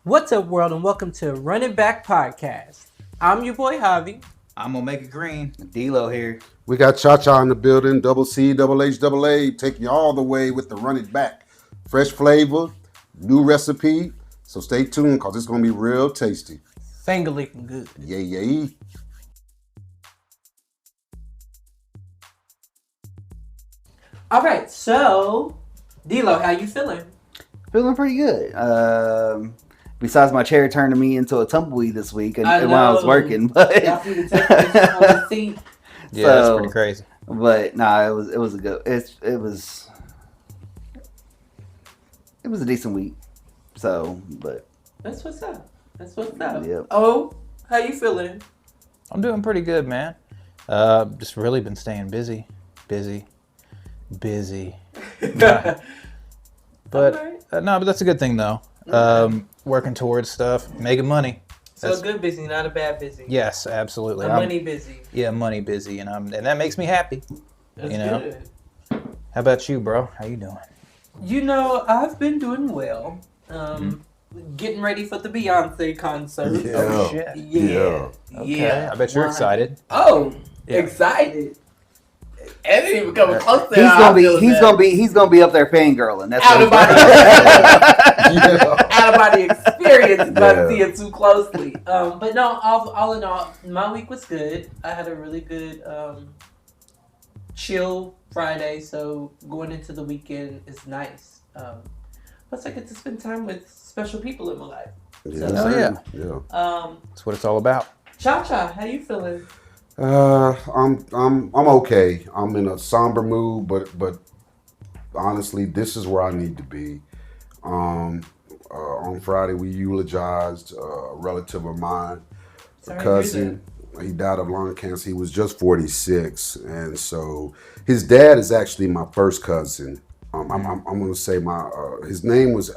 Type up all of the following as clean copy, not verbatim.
What's up, world, and welcome to Running Back Podcast. I'm your boy Javi. I'm Omega Green. D-Lo here. We got Cha-Cha in the building, double C, double H, double A, taking you all the way with the Run It Back. Fresh flavor, new recipe, so stay tuned because it's going to be real tasty. Finger licking good. Yeah. All right, so D-Lo, how you feeling? Feeling pretty good. Besides my chair turning me into a tumbleweed this week and when I was working. But y'all see the temperature on the seat? Yeah, that's pretty crazy. But nah, it was a good. It was a decent week. So, but That's what's up. Yep. Oh, how you feeling? I'm doing pretty good, man. Just really been staying busy. Nah. But Alright. no, but that's a good thing though. Working towards stuff, making money. So a good busy, not a bad busy. Yes, absolutely. A money busy. Yeah, money busy, and that makes me happy. That's You know? good. How about you, bro? How you doing? You know, I've been doing well. Getting ready for the Beyonce concert. Yeah. Oh shit. Yeah. Okay. I bet you're excited. Oh, Yeah. excited. It didn't even come close to he's how I gonna feel be now. up there fangirling. That's Out of what body, Yeah. out of body experience, but Yeah. see it too closely. But no, all in all, my week was good. I had a really good chill Friday, so going into the weekend is nice. Plus, I get to spend time with special people in my life. Oh, yeah. Yeah. That's what it's all about. Cha-Cha, how you feeling? I'm okay. I'm in a somber mood, but honestly, this is where I need to be. On Friday, we eulogized a relative of mine, Sorry a to hear cousin. He died of lung cancer. He was just 46, and so his dad is actually my first cousin. I'm going to say his name was.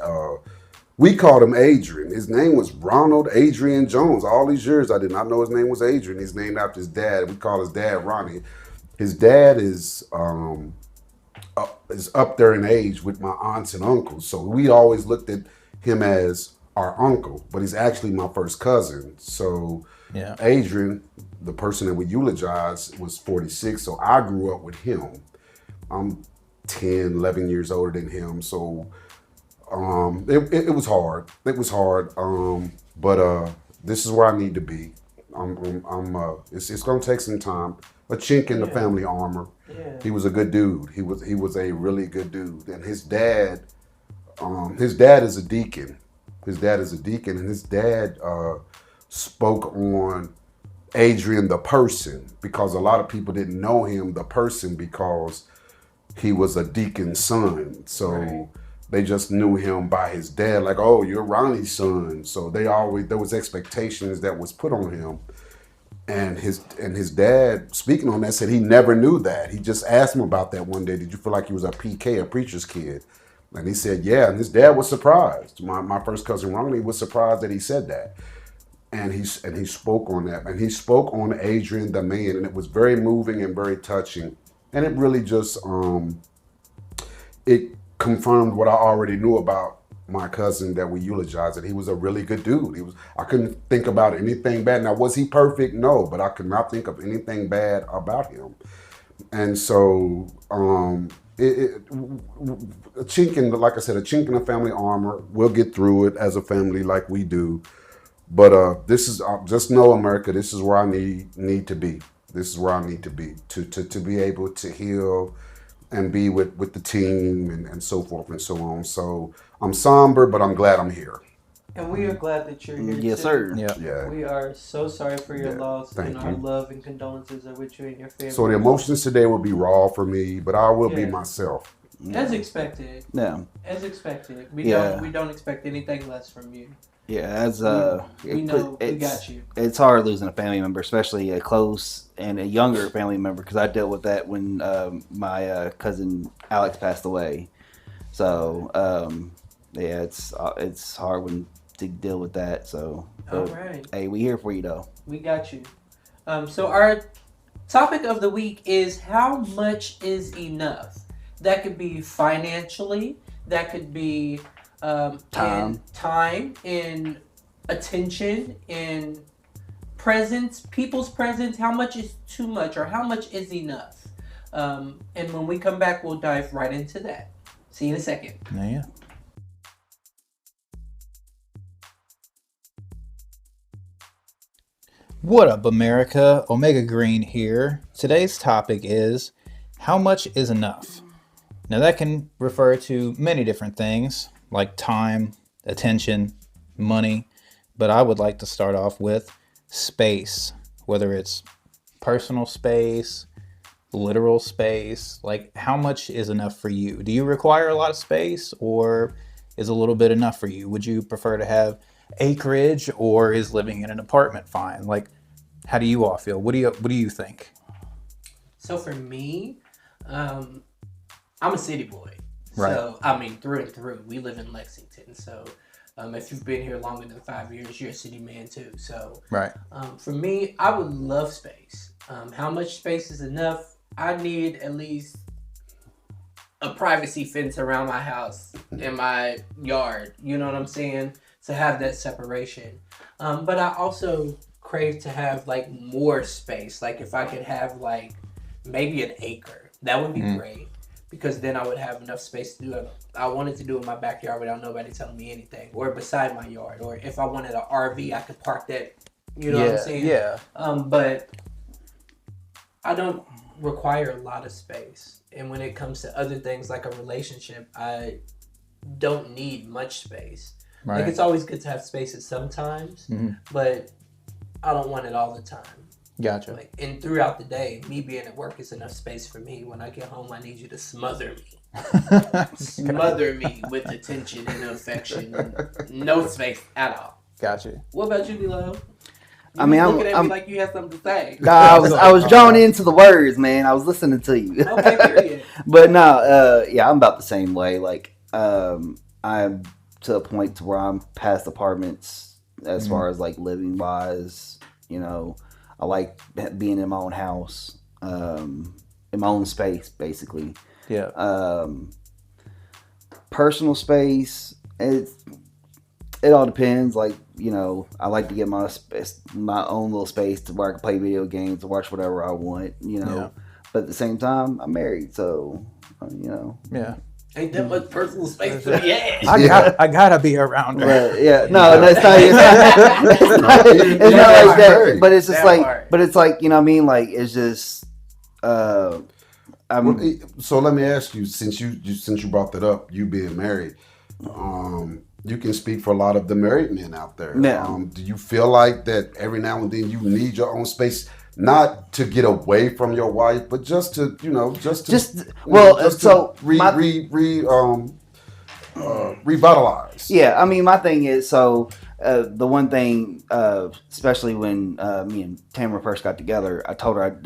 We called him Adrian. His name was Ronald Adrian Jones. All these years, I did not know his name was Adrian. He's named after his dad. We call his dad Ronnie. His dad is up there in age with my aunts and uncles. So we always looked at him as our uncle, but he's actually my first cousin. So Yeah. Adrian, the person that we eulogized, was 46. So I grew up with him. I'm 10, 11 years older than him. So it was hard. It was hard. But this is where I need to be. It's gonna take some time. A chink in the family armor. Yeah. He was a good dude. He was a really good dude. And his dad is a deacon. His dad is a deacon, and his dad spoke on Adrian the person, because a lot of people didn't know him the person because he was a deacon's son. So Right. they just knew him by his dad, like, oh, you're Ronnie's son. So there was expectations that was put on him. And his dad, speaking on that, said he never knew that. He just asked him about that one day. Did you feel like he was a PK, a preacher's kid? And he said, yeah. And his dad was surprised. My first cousin Ronnie was surprised that he said that. And he spoke on that. And he spoke on Adrian the man, and it was very moving and very touching. And it really just it confirmed what I already knew about my cousin that we eulogized, that he was a really good dude. I couldn't think about anything bad. Now, was he perfect? No, but I could not think of anything bad about him. And so a chink in, like I said, a chink in the family armor. We'll get through it as a family like we do. But this is just know, America, this is where I need to be. This is where I need to be to be able to heal and be with the team and so forth and so on. So I'm somber, but I'm glad I'm here. And we are glad that you're here. Yes, too. sir. Yeah. Yeah. We are so sorry for your Yeah, loss, thank and our you. love and condolences are with you and your family. So the emotions today will be raw for me, but I will be Yeah. myself. As expected. Yeah. As expected. We Yeah. don't expect anything less from you. Yeah, as We know we got you. It's hard losing a family member, especially a close and a younger family member, because I dealt with that when my cousin Alex passed away. So yeah, it's hard to deal with that. So, All right. hey, we here for you though. We got you. So our topic of the week is how much is enough? That could be financially. That could be Time. in time, in attention, in presence, people's presence. How much is too much, or how much is enough? And when we come back, we'll dive right into that. See you in a second. Yeah. What up, America? Omega Green here. Today's topic is how much is enough? Now, that can refer to many different things like time, attention, money, but I would like to start off with space, whether it's personal space, literal space. Like, how much is enough for you? Do you require a lot of space, or is a little bit enough for you? Would you prefer to have acreage, or is living in an apartment fine? Like, how do you all feel? What do you think? So for me, I'm a city boy. Right. So I mean, through and through, we live in Lexington. So if you've been here longer than 5 years, you're a city man too. So Right. for me, I would love space. How much space is enough? I need at least a privacy fence around my house in my yard. You know what I'm saying? To have that separation. But I also crave to have like more space. Like if I could have like maybe an acre, that would be great. Because then I would have enough space to do it. I wanted to do it in my backyard without nobody telling me anything, or beside my yard, or if I wanted an RV, I could park that. You know what I'm saying? Yeah. But I don't require a lot of space. And when it comes to other things like a relationship, I don't need much space. Right. Like it's always good to have spaces sometimes, but I don't want it all the time. Gotcha. Like, and throughout the day, me being at work is enough space for me. When I get home, I need you to smother me. Smother me with attention and affection. And no space at all. Gotcha. What about you, D-Lo? I mean, looking at I'm me like you had something to say. I was drawn into the words, man. I was listening to you. Okay, period. But no, yeah, I'm about the same way. Like, I'm to a point to where I'm past apartments as far as like living wise. You know, I like being in my own house, in my own space, basically. Yeah. Personal space, it all depends. Like, you know, I like to get my space, my own little space to where I can play video games or watch whatever I want. You know, Yeah. but at the same time, I'm married, so you know. Yeah. Ain't that much personal space to be had. I gotta be around her. But yeah, no, it's not. It's not like that. But it's just That like, part. but it's like, you know what I mean? Like, it's just, I'm. So let me ask you, since you brought that up, you being married, you can speak for a lot of the married men out there. Yeah. Do you feel like that every now and then you need your own space, not to get away from your wife, but just to, revitalize? Yeah, I mean, my thing is, so the one thing, especially when me and Tamara first got together, I told her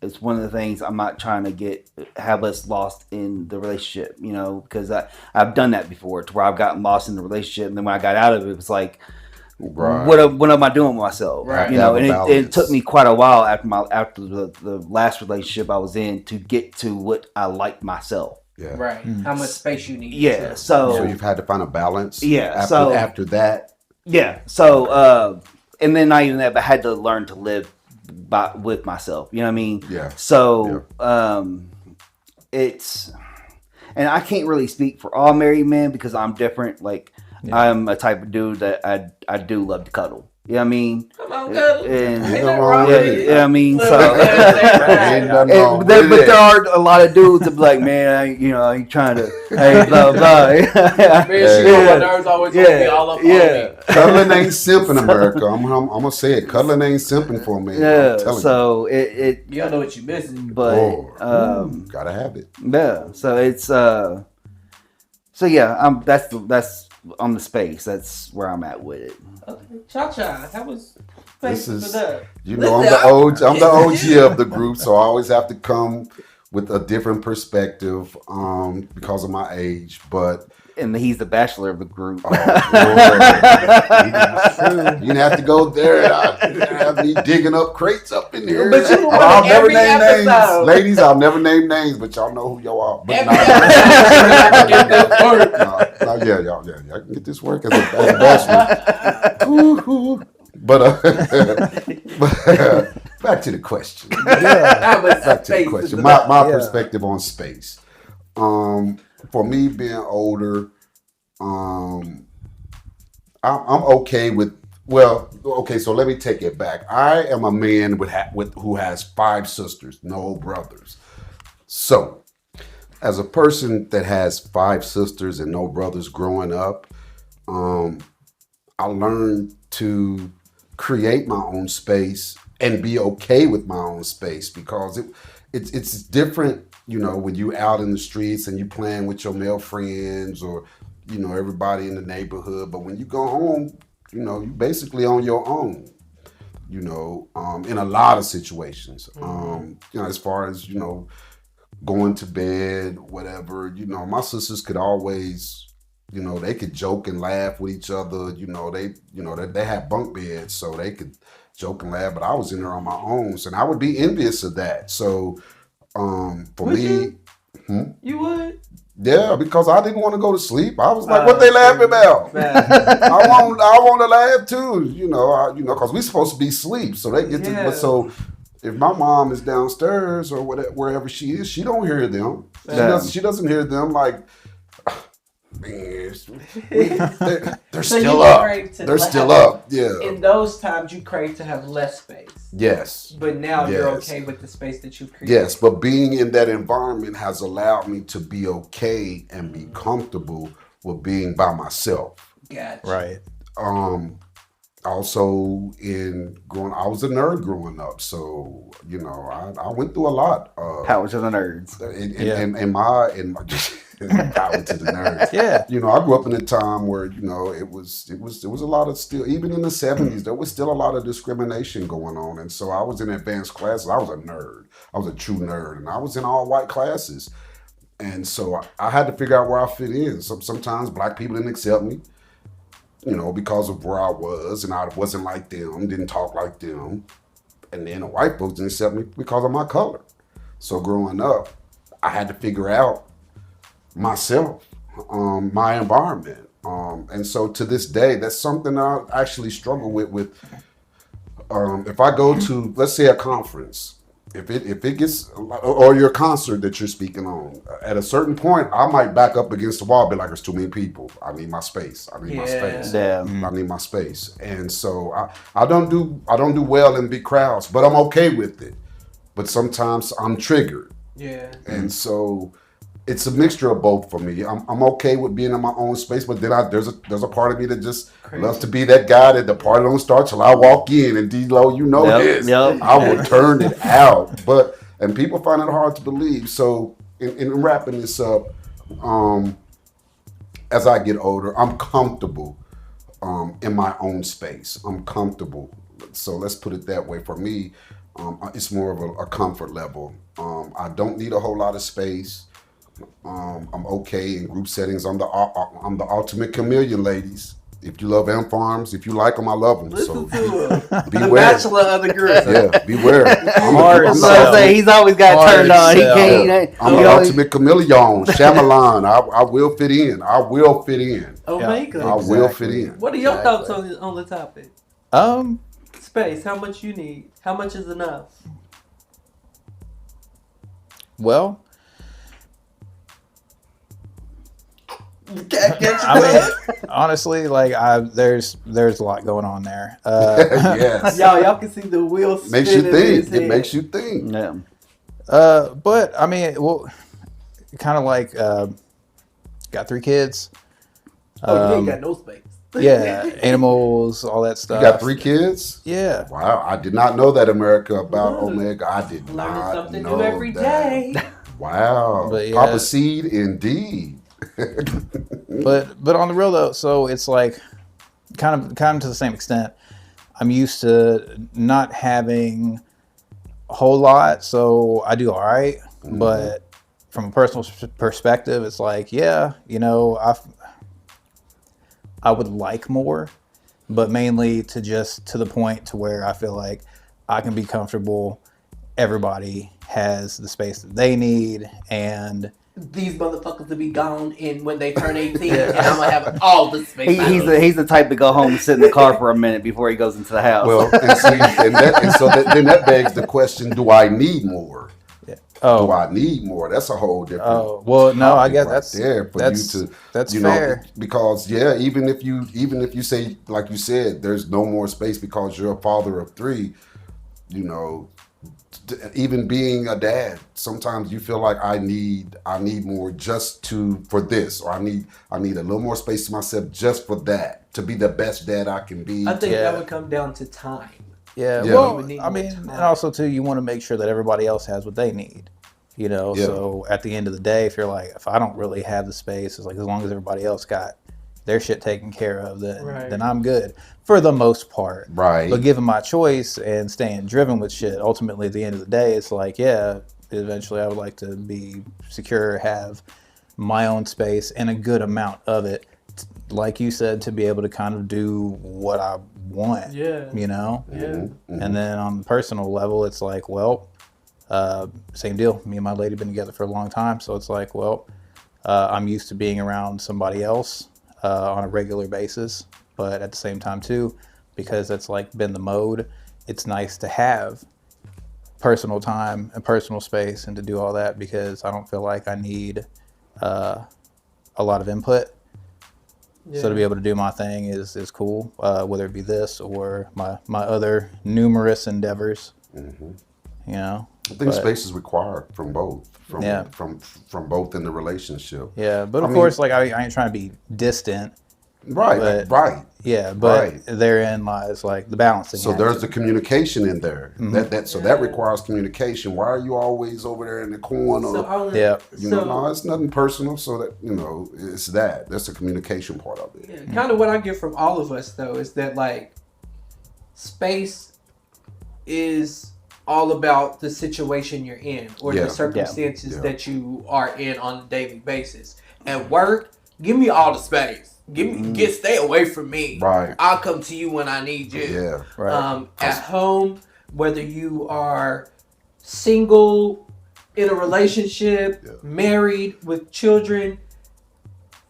it's one of the things I'm not trying to have us lost in the relationship, you know, because I've done that before, to where I've gotten lost in the relationship, and then when I got out of it, it was like, Right. what am I doing with myself? Right. You know, and Have a it took balance. me quite a while after the last relationship I was in to get to what I like myself. Yeah. Right. How much space you need. Yeah, to- So you've had to find a balance. Yeah, After that. Yeah. So, and then not even that, but I had to learn to live with myself. You know what I mean? Yeah. So, it's, and I can't really speak for all married men because I'm different. Like, I'm a type of dude that I do love to cuddle. You know what I mean? Come on, cuddle. And, Ain't nothing nothing wrong wrong with with it. it. yeah, I mean, Look, so. Ain't nothing wrong with But there that. are a lot of dudes that be like, man, I ain't trying to, hey, blah, blah. Man, she know my nerves always gonna be all up on me. Cuddling ain't simping, America. I'm gonna say it. Cuddling ain't simping for me. Yeah, I'm telling so it You don't know what you're missing. but, you. Gotta have it. yeah, so it's, so yeah, that's on the space. That's where I'm at with it. Okay. Cha-cha, how was This space is- for that? You know, I'm the OG of the group, so I always have to come with a different perspective because of my age, but And he's the bachelor of the group. oh, Lord, you didn't have to go there. You didn't have me digging up crates up in here. But you I'll never every name names, episode. ladies. I'll never name names, but y'all know who y'all are. But Every yeah, y'all can get this work as a bachelor. Ooh. But back to the question. That was Back to the space question. is My Yeah. perspective on space. For me being older, I'm okay with. Well, okay. So let me take it back. I am a man who has 5 sisters, no brothers. So, as a person that has 5 sisters and no brothers growing up, I learned to create my own space and be okay with my own space because it's different, when you out in the streets and you playing with your male friends or everybody in the neighborhood. But when you go home, you basically on your own. In a lot of situations. As far as going to bed, whatever. My sisters could always. They could joke and laugh with each other. They had bunk beds, so they could joke and laugh. But I was in there on my own, so and I would be envious of that. So, for Would me, You would? yeah, because I didn't want to go to sleep. I was like, "What they laughing about?" I want to laugh too. Because we supposed to be asleep, so they get Yeah. to. So, if my mom is downstairs or wherever she is, she don't hear them. She doesn't hear them like. Man, they're So still you up. crave to They're laugh. still up. Yeah. In those times, you crave to have less space. Yes. But now you're Yes. okay with the space that you create. Yes, but being in that environment has allowed me to be okay and be comfortable with being by myself. Gotcha. Right. Also I was a nerd growing up, so I went through a lot. Power to the nerds. In my power to the nerds. Yeah. I grew up in a time where it was a lot of still, even in the 70s, there was still a lot of discrimination going on, and so I was in advanced classes. I was a nerd. I was a true nerd, and I was in all white classes, and so I had to figure out where I fit in. Sometimes black people didn't accept me, because of where I was, and I wasn't like them, didn't talk like them, and then the white folks didn't accept me because of my color. So growing up, I had to figure out myself, my environment, and so to this day, that's something I actually struggle with. If I go to, let's say, a conference, if it gets, or your concert that you're speaking on, at a certain point, I might back up against the wall, be like, "There's too many people. I need my space. I need my space. Yeah. I need my space." And so I don't do well in big crowds, but I'm okay with it. But sometimes I'm triggered. Yeah. And so it's a mixture of both for me. I'm okay with being in my own space, but then there's a part of me that just loves to be that guy that the party don't start till I walk in, and D-Lo, this. Yep. I will turn it out. And people find it hard to believe. So in wrapping this up, as I get older, I'm comfortable in my own space. I'm comfortable. So let's put it that way. For me, it's more of a comfort level. I don't need a whole lot of space. I'm okay in group settings. I'm the ultimate chameleon, ladies. If you love ant farms, if you like them, I love them. So beware. Bachelor of the group. Yeah, beware. Hard sell. He's always got Hard turned on. He sell. can't. I'm the ultimate chameleon. Shyamalan. I will fit in. I will fit in. Omega. I will fit in. What are your thoughts on the topic? Space. How much you need? How much is enough? Well, I mean, honestly, like there's a lot going on there. Yes. y'all can see the wheels. Makes you spinning in his think. It head. makes you think. Yeah. But I mean, well, kind of like got 3 kids. Oh, you ain't got no space. Yeah, animals, all that You stuff. got 3 kids? Yeah. Wow, I did not know that, America, about Omega. I did Learning not something know new every that. day. Wow. But yeah. Papa Seed, indeed. But on the real though, so it's like kind of to the same extent. I'm used to not having a whole lot, so I do all right. But from a personal perspective, it's like, yeah, I would like more, but mainly to the point to where I feel like I can be comfortable. Everybody has the space that they need, and These motherfuckers will be gone in when they turn 18, and I'm gonna have all the space. He's the type to go home and sit in the car for a minute before he goes into the house. Well, then that begs the question: do I need more? Do I need more? That's a whole different. Oh well, no, I guess right that's there for that's you to. that's you fair. know, because even if you say, like you said, there's no more space because you're a father of 3, even being a dad, sometimes you feel like I need more for this, or I need a little more space to myself just for that, to be the best dad I can be. I think that would come down to time. Yeah, Yeah. well, We need I more mean, time. and also too, you want to make sure that everybody else has what they need. Yeah. So at the end of the day, if I don't really have the space, it's like as long as everybody else got their shit taken care of, then I'm good for the most part. Right. But given my choice and staying driven with shit, ultimately at the end of the day, it's like, yeah, eventually I would like to be secure, have my own space and a good amount of it, like you said, to be able to kind of do what I want. Yeah. Yeah. Mm-hmm. And then on the personal level, it's like, well, same deal. Me and my lady been together for a long time, so it's like, well, I'm used to being around somebody else on a regular basis, but at the same time too, because that's like been the mode, it's nice to have personal time and personal space and to do all that, because I don't feel like I need a lot of input. Yeah. So to be able to do my thing is cool, whether it be this or my other numerous endeavors. I think space is required from both. Yeah. From both in the relationship. Yeah, but of course, like I ain't trying to be distant. Right. But- Yeah, but Right. therein lies like the balancing. So act. there's the communication in there. Mm-hmm. That requires communication. Why are you always over there in the corner? So I wanna, Yeah. No, it's nothing personal. So that it's that's the communication part of it. Yeah, kind of what I get from all of us though is that like space is all about the situation you're in or Yeah. the circumstances Yeah. that you are in on a daily basis. At work, give me all the space. Stay away from me. Right. I'll come to you when I need you. Yeah. Right. At home, whether you are single, in a relationship, married with children,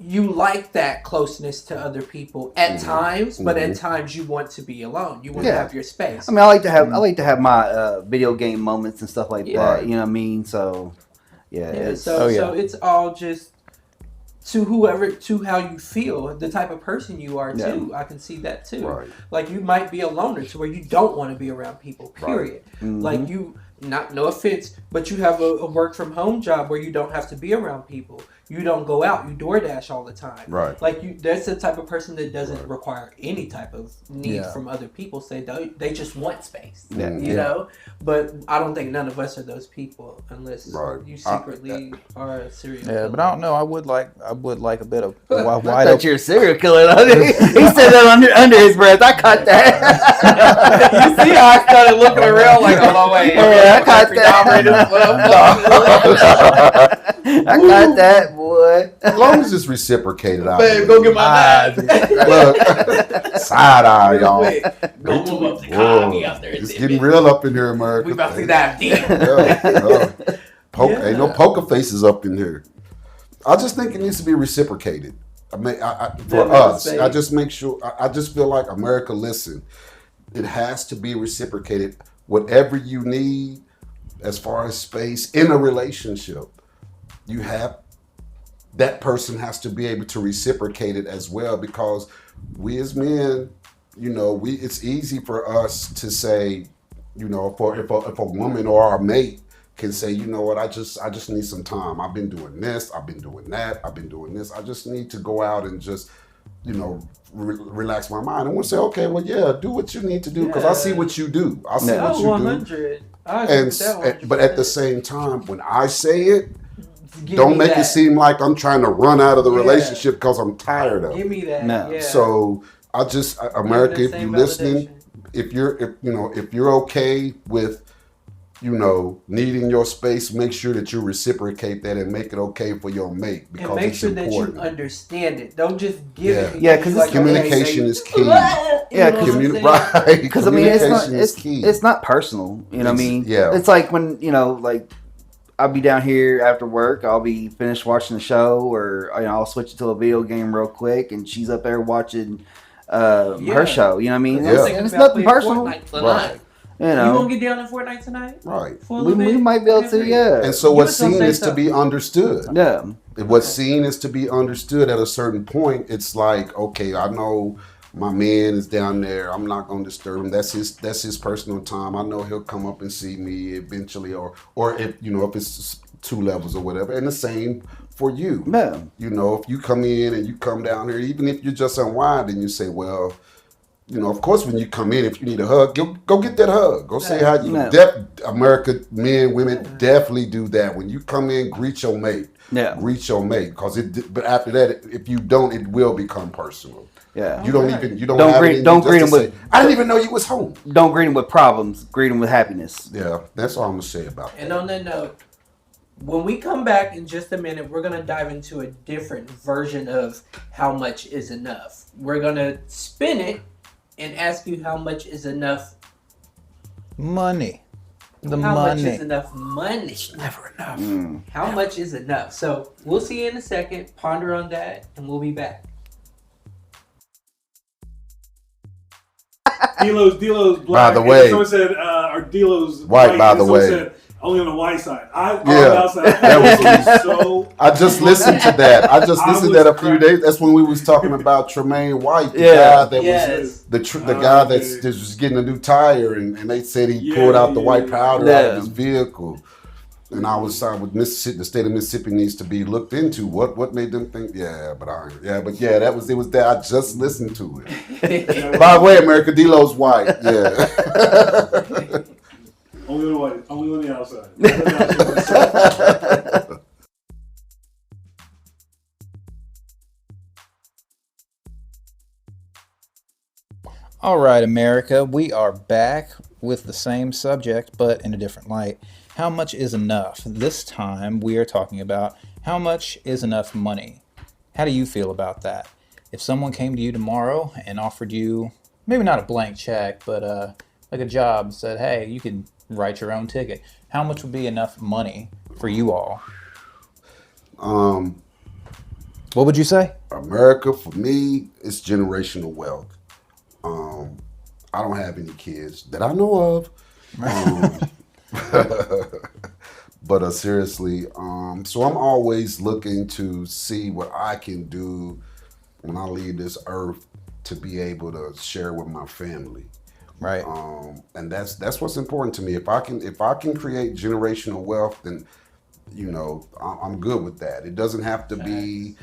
you like that closeness to other people at times, but at times you want to be alone. You want to Yeah. have your space. I mean, I like to have my video game moments and stuff like Yeah. that. You know what I mean? So, yeah. Yeah, it's- so yeah. it's all just to how you feel, the type of person you are too. I can see that too. Right. Like you might be a loner to where you don't want to be around people. Period. Like you, no offense, but you have a work from home job where you don't have to be around people. You don't go out. You DoorDash all the time. Right. Like that's the type of person that doesn't require any type of need Yeah. from other people. They just want space. Yeah. You know. But I don't think none of us are those people unless Right. you secretly are a serial Yeah, killer. but I don't know. I would like a bit of I wide thought open. you're a serial killer. He said that under his breath. I caught that. You see how I started looking around like, oh, wait. Yeah, I caught that. I got that, boy. As long as it's reciprocated out. Babe, go get my bag. Look, side eye, y'all. Wait, go move up the Whoa. car. We out there. It's getting real up in here, America. We about to dive deep. Ain't no poker faces up in here. I just think it needs to be reciprocated. I mean, for Yeah, us, same. I just make sure. I just feel like America. Listen, it has to be reciprocated. Whatever you need, as far as space in a relationship, you have. That person has to be able to reciprocate it as well, because we as men, it's easy for us to say, if a woman or our mate can say, you know what, I just need some time. I've been doing this, I've been doing that, I've been doing this. I just need to go out and just, relax my mind. And we'll say, okay, well, yeah, do what you need to do, because I see what you do. I see what Oh, you 100. I agree with that but at the same time, when I say it, Give don't me make that. it seem like I'm trying to run out of the Yeah. relationship because I'm tired of Give it. me that. No. Yeah. So America, Give me if the you're same listening, validation. if you're okay with needing your space, make sure that you reciprocate that and make it okay for your mate because And make it's sure important. that you understand it. Don't just give it. Yeah, 'cause it's communication is key. Yeah, 'cause Right. Because I mean, Communication is key. it's not personal. You know what I mean? Yeah. It's like when like I'll be down here after work. I'll be finished watching the show, or I'll switch it to a video game real quick, and she's up there watching her show. You know what I mean? Yeah. And it's nothing personal. Right. You You know, gonna get down in Fortnite tonight? Right. For a we little bit? might be able to. Yeah. And so You what's was gonna seen say is to something. be understood. Yeah. What's seen is to be understood at a certain point. It's like, okay, I know my man is down there. I'm not gonna disturb him. That's his personal time. I know he'll come up and see me eventually, or if if it's 2 levels or whatever. And the same for you. Yeah. If you come in and you come down here, even if you're just unwinding, you say, well, of course, when you come in, if you need a hug, go get that hug. Go say hi. America, men, women definitely do that. When you come in, greet your mate. Yeah. Greet your mate, but after that, if you don't, it will become personal. Yeah. You don't have greet it in don't you greet just him to with say, I didn't even know you was home. Don't greet him with problems. Greet him with happiness. Yeah, that's all I'm gonna say about that. And on that note, when we come back in just a minute, we're gonna dive into a different version of how much is enough. We're gonna spin it and ask you how much is enough. Money. How much is enough money? Never enough. How much is enough? So we'll see you in a second. Ponder on that, and we'll be back. Delo's black. By the way- Someone said, "Are Delo's White, by and the someone way. said, only on the white side. That was so. I just listened to that. I just I listened was to that a few crying. days. That's when we was talking about Tremaine White, the Yeah. guy that was Yes. the guy that Okay. was getting a new tire, and they said he Yeah, pulled out the yeah, white yeah. powder out Yeah. of his vehicle. And I was with Mississippi. The state of Mississippi needs to be looked into. What made them think? That was that. I just listened to it. By the way, America, D-Lo's white. Yeah. Only on the white. Only on the outside. Only on the outside. All right, America, we are back with the same subject, but in a different light. How much is enough? This time we are talking about how much is enough money. How do you feel about that? If someone came to you tomorrow and offered you, maybe not a blank check, but like a job, and said, hey, you can write your own ticket, how much would be enough money for you all? What would you say? America, for me, it's generational wealth. I don't have any kids that I know of. But seriously, so I'm always looking to see what I can do when I leave this earth to be able to share with my family. Right. And that's what's important to me. If I can create generational wealth, then I'm good with that. It doesn't have to be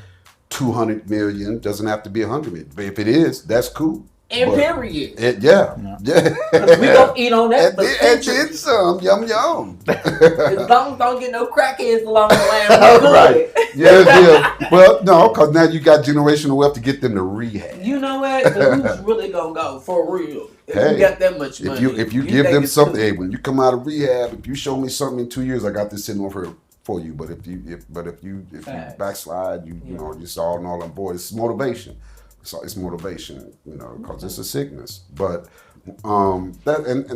200 million. Doesn't have to be 100 million. But if it is, that's cool. And But period. yeah. We gonna eat on that for And centuries. then some. Yum yum. As long as don't get no crackheads along the way. Right. Yeah. Well, no, because now you got generational wealth to get them to rehab. You know what? But who's really gonna go for real? If Hey, you got that much money. If you give think them it's something, cool. hey, when you come out of rehab, if you show me something in 2 years, I got this sitting over for you. But if you Facts. backslide, you just all on board. It's motivation. It's motivation, because it's a sickness. But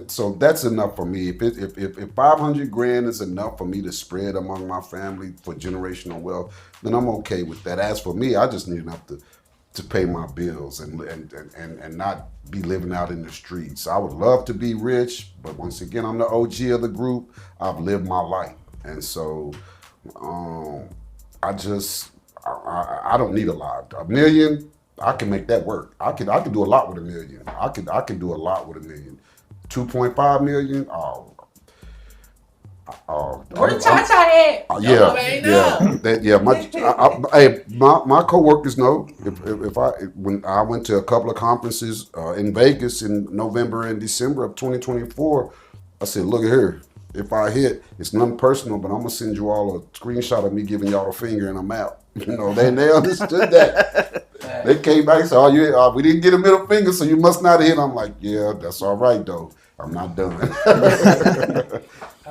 so that's enough for me. If 500 grand is enough for me to spread among my family for generational wealth, then I'm okay with that. As for me, I just need enough to pay my bills and not be living out in the streets. I would love to be rich, but once again, I'm the OG of the group. I've lived my life, and so I don't need a lot. $1 million, I can make that work. I can do a lot with $1 million. I can do a lot with $1 million. 2.5 million. Where the Tata at? My coworkers know. When I went to a couple of conferences in Vegas in November and December of 2024, I said, look at here. If I hit, it's nothing personal, but I'm gonna send you all a screenshot of me giving y'all a finger and I'm out. They understood that. They came back and said, we didn't get a middle finger, so you must not hit. I'm like, yeah, that's all right though. I'm not done.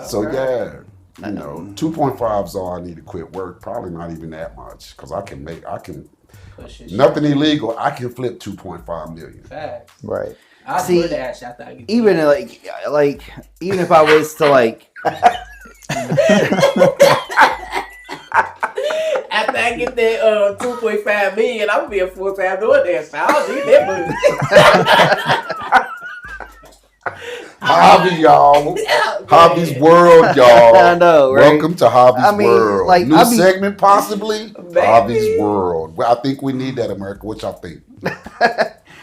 So yeah, 2.5 is all I need to quit work. Probably not even that much, because I can Push it. nothing illegal. I can flip 2.5 million. Facts. Right. I'll See, do that after I get Even like even if I was to like after I get that 2.5 million, I'm gonna be a full-time DoorDash. I don't need that money. Hobby, y'all. Yeah, Hobby's man. World, y'all. I know, right? Welcome to Hobby's I mean, World. like, New I be- segment, possibly. Maybe. Hobby's World. Well, I think we need that, America. What y'all think?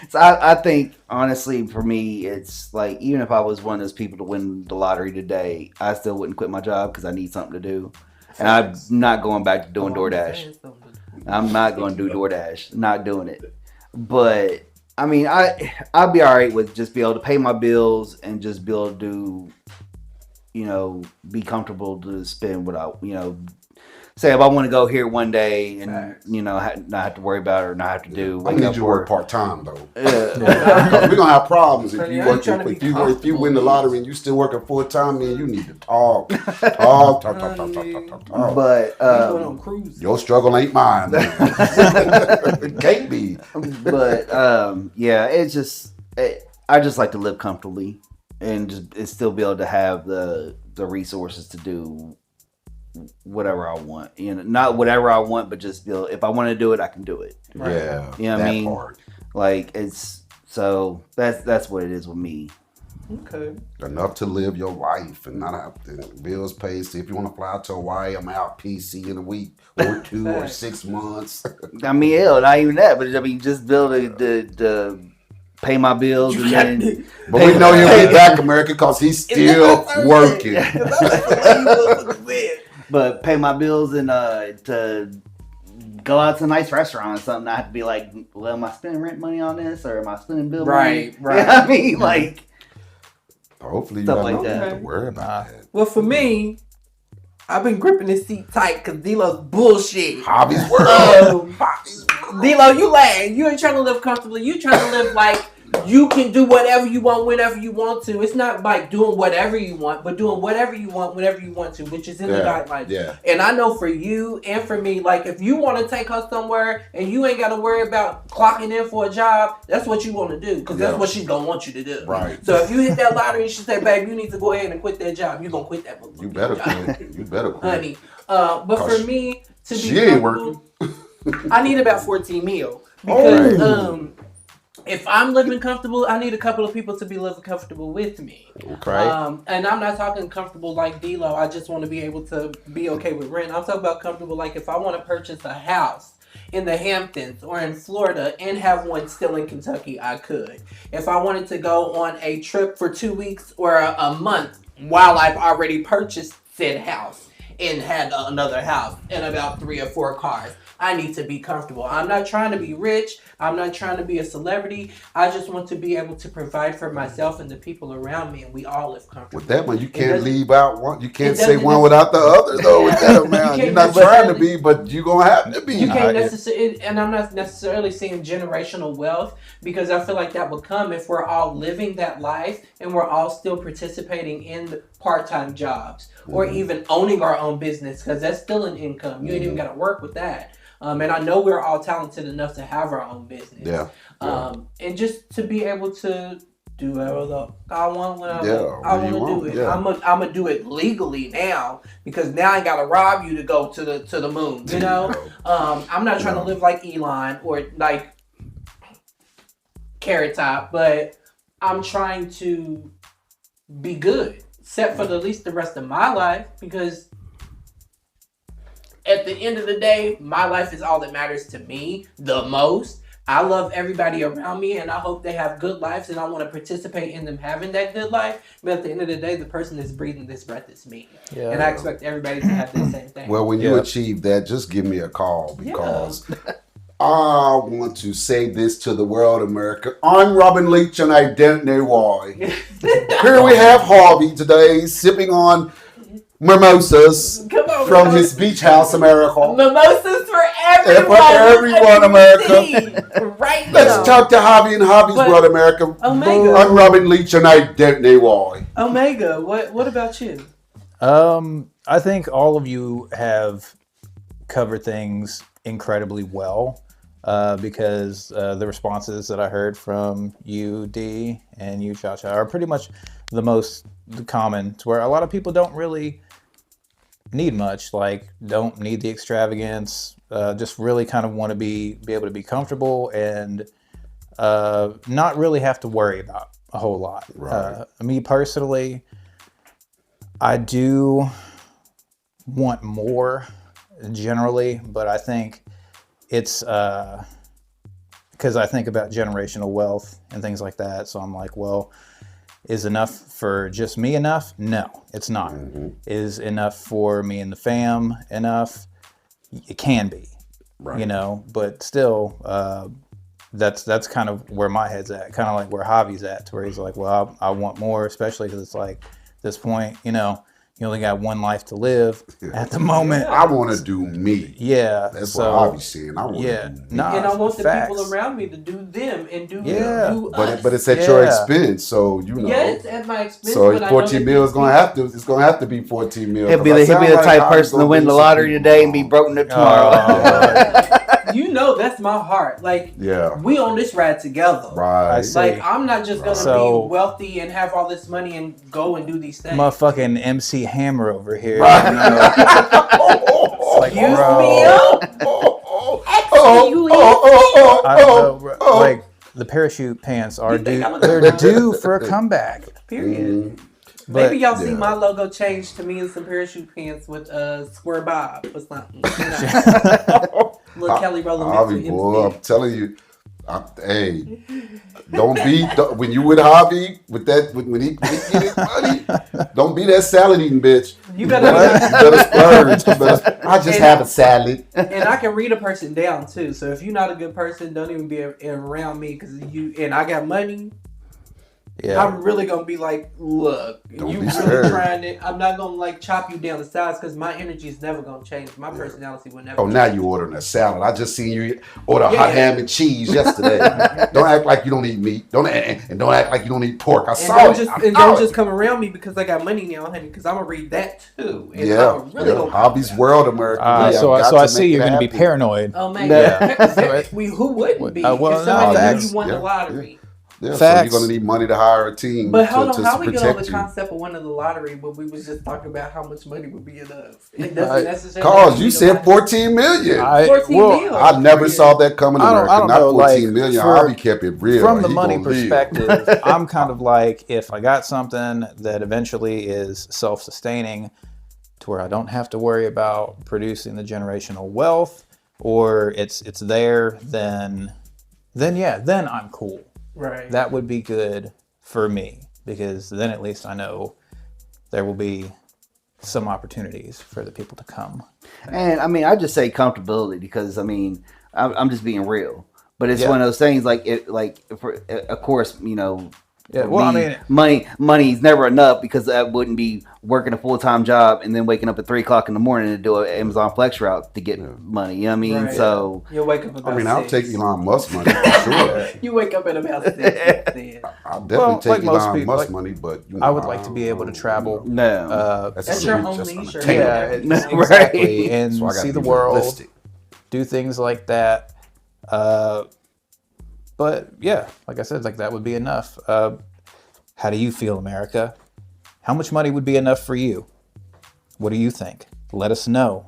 So I think honestly for me it's like even if I was one of those people to win the lottery today, I still wouldn't quit my job because I need something to do, and I'm not going back to doing DoorDash. I'm not going to do DoorDash. Not doing it. But I mean, I'd be all right with just be able to pay my bills and just be able to do, be comfortable to spend without, say if I want to go here one day and Facts. not have to worry about it or not have to do. I wake need up you to work part time though. Yeah. Because we're gonna have problems if Honey, you I ain't work. trying to be If you comfortable, win the lottery and you still working full time, man, you need to talk. Talk. But We going on cruise. Your struggle ain't mine. It can't be. but yeah, it's just I just like to live comfortably and just still be able to have the resources to do whatever I want. Not whatever I want, but just feel if I want to do it, I can do it. Yeah. You know what I that mean? part. Like it's so that's what it is with me. Okay. Enough to live your life and not have to bills paid. See, if you want to fly out to Hawaii, I'm out PC in a week or 2 or 6 months. I mean, hell, not even that, but I mean, just be able to pay my bills and then. But we know he'll be back, America, because he's still working. But pay my bills and to go out to a nice restaurant or something. I have to be like, well, am I spending rent money on this or am I spending bill money? Right. You know what I mean? Like, Hopefully you Stuff don't like have that. to worry about that. Well, for me, I've been gripping this seat tight because D-Lo's bullshit. Hobby's world. D-Lo, you lying. You ain't trying to live comfortably. You trying to live like you can do whatever you want whenever you want to. It's not like doing whatever you want, but doing whatever you want whenever you want to, which is in the guidelines. Yeah. And I know for you and for me, like if you want to take her somewhere and you ain't got to worry about clocking in for a job, that's what you want to do because that's what she's going to want you to do. Right. So if you hit that lottery and she say, babe, you need to go ahead and quit that job, you're going to quit that motherfucker. You better quit. You better quit. Honey. But for me to be she ain't comfortable, working. I need about 14 mil because Oh. if I'm living comfortable, I need a couple of people to be living comfortable with me. Okay. And I'm not talking comfortable like D-Lo. I just want to be able to be okay with rent. I'm talking about comfortable like if I want to purchase a house in the Hamptons or in Florida and have one still in Kentucky, I could. If I wanted to go on a trip for 2 weeks or a month while I've already purchased said house and had another house and about 3 or 4 cars, I need to be comfortable. I'm not trying to be rich. I'm not trying to be a celebrity. I just want to be able to provide for myself and the people around me, and we all live comfortably. With that one, you It can't doesn't- leave out one. You can't it say doesn't one necess- without the other, though. With that amount, You you're can't not trying to necessarily- be, but you're gonna have to be. You can't Yeah. necessarily, and I'm not necessarily saying generational wealth because I feel like that would come if we're all living that life and we're all still participating in the part-time jobs or even owning our own business because that's still an income. You ain't even got to work with that. And I know we're all talented enough to have our own business. Yeah. And just to be able to do whatever I want when I Yeah, want when you to do want, it. yeah. I'm gonna do it legally now because now I gotta rob you to go to the moon. You know, I'm not trying to live like Elon or like Carrot Top, but I'm trying to be good, set for at least the rest of my life because at the end of the day, my life is all that matters to me the most. I love everybody around me and I hope they have good lives and I want to participate in them having that good life. But at the end of the day, the person that's breathing this breath is me. Yeah. And I expect everybody to have the same thing. Well, when you Yeah. achieve that, just give me a call because I want to say this to the world, America. I'm Robin Leach and I don't know why. Here we have Harvey today sipping on mimosas Come on, from bro. his beach house, America. Mimosas forever. everyone, America. Right Let's now. talk to Hobby and Hobby's But- world, America. Omega. I'm Robin Leach and I detonate Wally. Omega, what about you? I think all of you have covered things incredibly well because the responses that I heard from you, D, and you, Cha-Cha, are pretty much the most common, to where a lot of people don't really need much, like don't need the extravagance, just really kind of want to be able to be comfortable and not really have to worry about a whole lot. Right. Me personally, I do want more generally, but I think it's because I think about generational wealth and things like that. So I'm like, well, is enough for just me enough? No, it's not. Is enough for me and the fam enough? It can be, Right. you know, but still, that's kind of where my head's at, kind of like where Javi's at, to where he's like, well, I want more, especially because it's like this point, you know, you only got one life to live at the moment. I want to do me. Yeah, That's so, what Hobby's saying. I want yeah, to do me. nah, And I want the facts. people around me to do them and do Yeah. do But us. it's at your Yeah. expense, so you know. Yeah, it's at my expense. So but I know 14 that mil these is gonna have to. It's gonna have to be 14 mil. He'll be the type of person to win the lottery today and be broken up tomorrow. You know that's my heart. Like Yeah. we on this ride together. Right. I see. Like I'm not just gonna So- be wealthy and have all this money and go and do these things. Motherfucking MC Hammer over here. Right. You know? Like, Excuse bro. me, yo. Like the parachute pants are You think due. I'm a- They're due for a comeback. Period. But Maybe y'all see yeah. my logo change to me in some parachute pants with Square Bob or something. You know? Little Kelly Rowland Hobby, mixed with boy, I'm MC. telling you. Hey, when you with Hobby with that when he get his money, don't be that salad eating bitch. You better You better splurge. I just And- have a salad. and I can read a person down too. So if you're not a good person, don't even be around me because you and I got money. yeah, I'm really gonna be like, look, Don't you be really scared. trying it. I'm not gonna like chop you down the sides because my energy is never gonna change. My personality will never. Oh, now you ordering a salad. I just seen you order hot Yeah. ham and cheese yesterday. Don't act like you don't eat meat. Don't act like you don't eat pork. I And saw don't it. just I and saw don't it. just come around me because I got money now, honey. Because I'm gonna read that too. And Yeah, I'm really yeah. gonna Hobby's World, America. so I see you're gonna be paranoid. Oh man, Yeah. who wouldn't be? well, if somebody no, knew facts. you won the Yeah, lottery. Yeah, so Facts. you're gonna need money to hire a team But hold to on, how we get on the protect you. concept of winning the lottery? But we was just talking about how much money would be enough. It doesn't I- necessarily. Cause have you to be the said 14 million. I, 14 mil. never saw that coming. I don't- America. I don't Not know, 14 like, million. for- Hobby kept it real. From the He money gonna live. perspective, I'm kind of like, if I got something that eventually is self-sustaining to where I don't have to worry about producing the generational wealth, or it's there, then I'm cool. Right. That would be good for me, because then at least I know there will be some opportunities for the people to come. And I mean, I just say comfortability because I mean, I'm just being real. But it's Yeah. one of those things of course, you know. Yeah, for well, I me, mean- money's never enough because I wouldn't be working a full-time job and then waking up at 3:00 in the morning to do an Amazon Flex route to get money. You know what I mean? Right. So You'll wake up about I mean, I'll 6. take Elon Musk money for sure. You wake up at about 6. then. I'll definitely Well, take like most Elon people, Musk like, money, but you know, I would like to be able to travel. no. That's your own niche, or Yeah, whatever. it's- Right. exactly, and So I gotta see the be world, realistic. do things like that. But yeah, like I said, like that would be enough. How do you feel, America? How much money would be enough for you? What do you think? Let us know.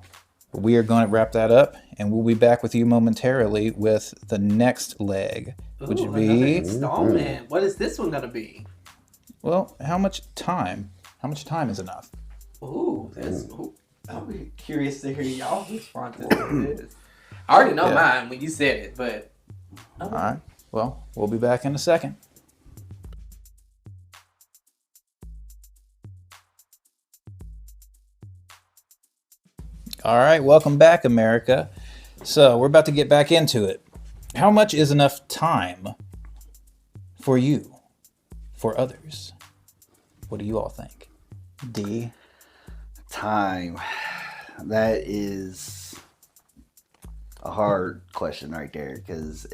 We are going to wrap that up, and we'll be back with you momentarily with the next leg, which Ooh, would another be, installment. What is this one gonna be? well, how much time? How much time is enough? Ooh, I'll be curious to hear y'all's responses to this. I already know Yeah. mine when you said it, but All right. Well, we'll be back in a second. All right, welcome back, America. So we're about to get back into it. How much is enough time for you, for others? What do you all think? D? Time. That is a hard question right there because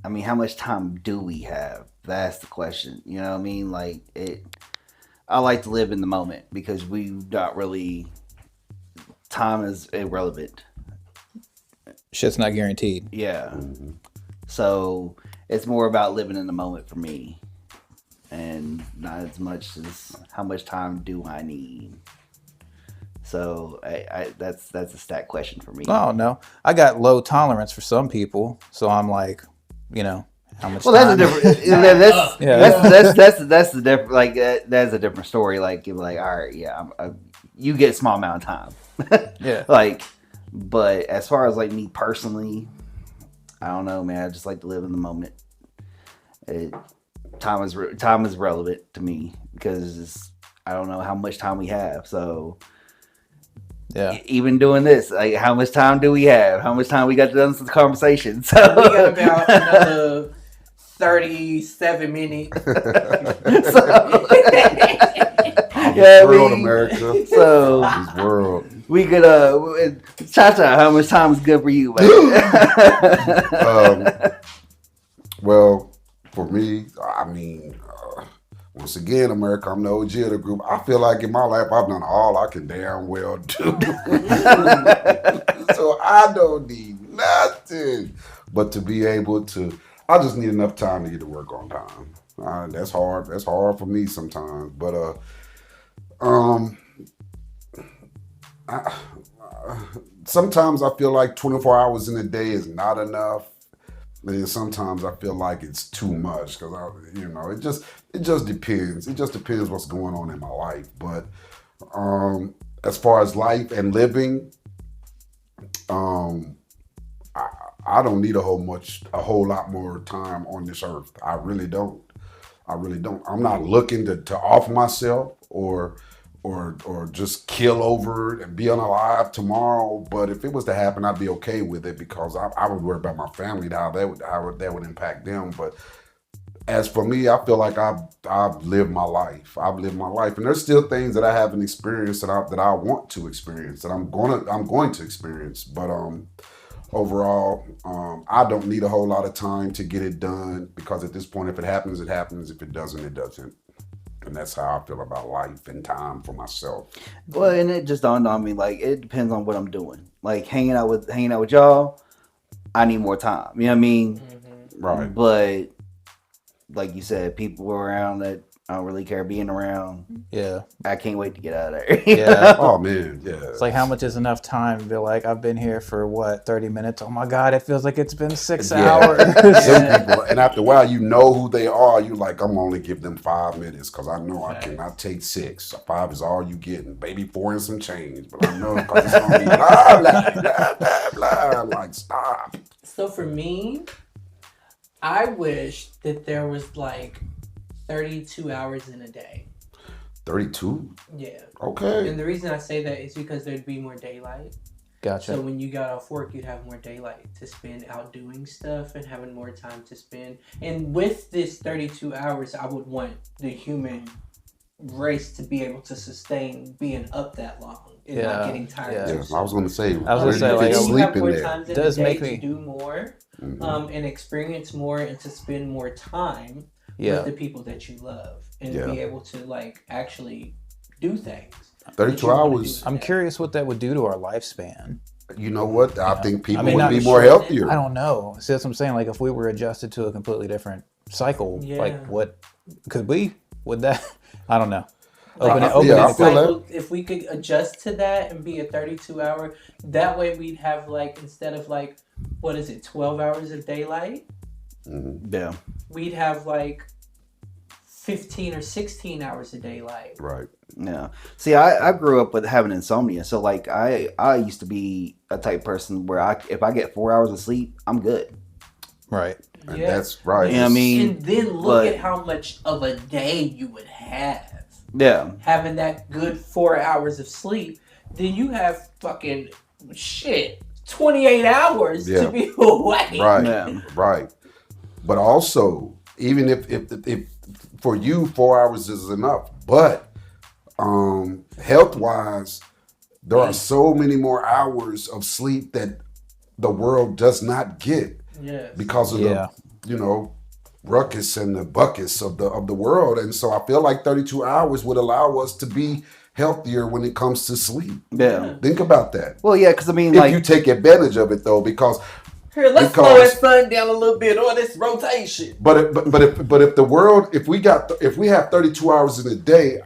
I mean, how much time do we have? That's the question. You know what I mean? Like I like to live in the moment because we not really. Time is irrelevant. Shit's not guaranteed. Yeah. So it's more about living in the moment for me, and not as much as how much time do I need. So that's a stat question for me. Oh no, I got low tolerance for some people, so I'm like, how much? Well, time? that's a different. That's the different. Like that's a different story. Like you're like, all right, yeah, you get a small amount of time. Yeah. Like, but as far as like me personally, I don't know, man. I just like to live in the moment. Time is relevant to me because I don't know how much time we have. So Yeah. even doing this, like, how much time do we have? How much time we got to done this conversation? So We got about another 37 minutes. Yeah, world, America. So This world. we could Cha-Cha, how much time is good for you, man? Well, for me, I mean, once again, America, I'm the OG of the group. I feel like in my life, I've done all I can damn well do. So I don't need nothing but to be able to. I just need enough time to get to work on time. That's hard. That's hard for me sometimes. But sometimes I feel like 24 hours in a day is not enough. And sometimes I feel like it's too much because it just depends. It just depends what's going on in my life. But as far as life and living, I don't need a whole lot more time on this earth. I really don't. I'm not looking to off myself or just kill over and be unalive tomorrow. But if it was to happen, I'd be okay with it because I would worry about my family, how that would impact them. But as for me, I feel like I've lived my life. And there's still things that I haven't experienced that I want to experience, that I'm going to experience. But overall, I don't need a whole lot of time to get it done because at this point, if it happens, it happens. If it doesn't, it doesn't. And that's how I feel about life and time for myself. Well, and it just dawned on me, like, it depends on what I'm doing. Like hanging out with y'all, I need more time. You know what I mean? Right. But like you said, people around that I don't really care being around. Yeah. I can't wait to get out of there. Yeah. Oh man, yeah. It's like, how much is enough time to be like, I've been here for 30 minutes? Oh my God, it feels like it's been 6 hours. Some people, and after a while, you know who they are. You like, I'm only give them 5 minutes because I know I cannot take 6. 5 is all you get, and maybe 4 and some change. But I know because it's gonna be blah blah blah blah blah. I'm like, stop. So for me, I wish that there was like 32 hours in a day. 32. Yeah. Okay. And the reason I say that is because there'd be more daylight. Gotcha. So when you got off work, you'd have more daylight to spend out doing stuff and having more time to spend. And with this 32 hours, I would want the human race to be able to sustain being up that long and not getting tired. Yeah. Yeah, I was gonna say. I was gonna say, like, you sleep have in more there. times in Does the day make me- to do more, Mhm. and experience more, and to spend more time Yeah. with the people that you love, and Yeah. be able to like actually do things. 32 that you wanna hours. do I'm today. curious what that would do to our lifespan. You know what? I think people mean, would not be sure more that- healthier. I don't know. See, that's what I'm saying. Like, if we were adjusted to a completely different cycle, Yeah. like, what could we? Would that? I don't know. Like, Open it. if Open yeah, I it. feel that. cycle- if we could adjust to that and be a 32-hour, that way we'd have like, instead of like, what is it, 12 hours of daylight, Yeah. we'd have like 15 or 16 hours of daylight. Right. Yeah. See, I grew up with having insomnia, so like I used to be a type person where if I get 4 hours of sleep, I'm good. Right. And Yeah. that's right. Yeah, I mean, And then look but- at how much of a day you would have. Yeah. Having that good 4 hours of sleep, then you have fucking 28 hours Yeah. to be awake. Right. Yeah. Right. But also, even if for you 4 hours is enough, but health wise, There are so many more hours of sleep that the world does not get Yes. because of Yeah. the ruckus and the buckus of the world. And so I feel like 32 hours would allow us to be healthier when it comes to sleep. Yeah. Think about that. Well, yeah, because I mean, If like, you take advantage of it though, because Here, let's Because- slow his son down a little bit on this rotation. if the world, if we have 32 hours in a day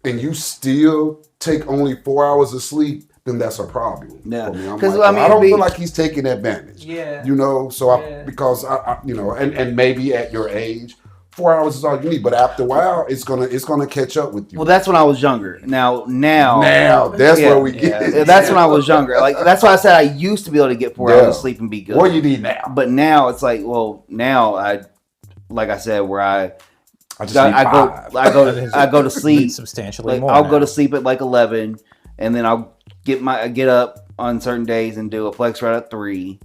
and you still take only 4 hours of sleep, then that's a problem. Yeah. For me. I'm 'Cause, like, I mean, I don't be- feel like he's taking advantage. Yeah. So Yeah. because I and maybe at your age, 4 hours is all you need. But after a while, it's gonna catch up with you. well, that's when I was younger. Now, That's yeah, where we get. yeah, that's when I was younger. Like that's why I said I used to be able to get 4 hours Yeah. of sleep and be good. What you need now? But now it's like, well, now like I said, where I just need five. I go to sleep. substantially Like more. I'll now. go to sleep at like 11, and then I'll get up on certain days and do a flex ride at 3.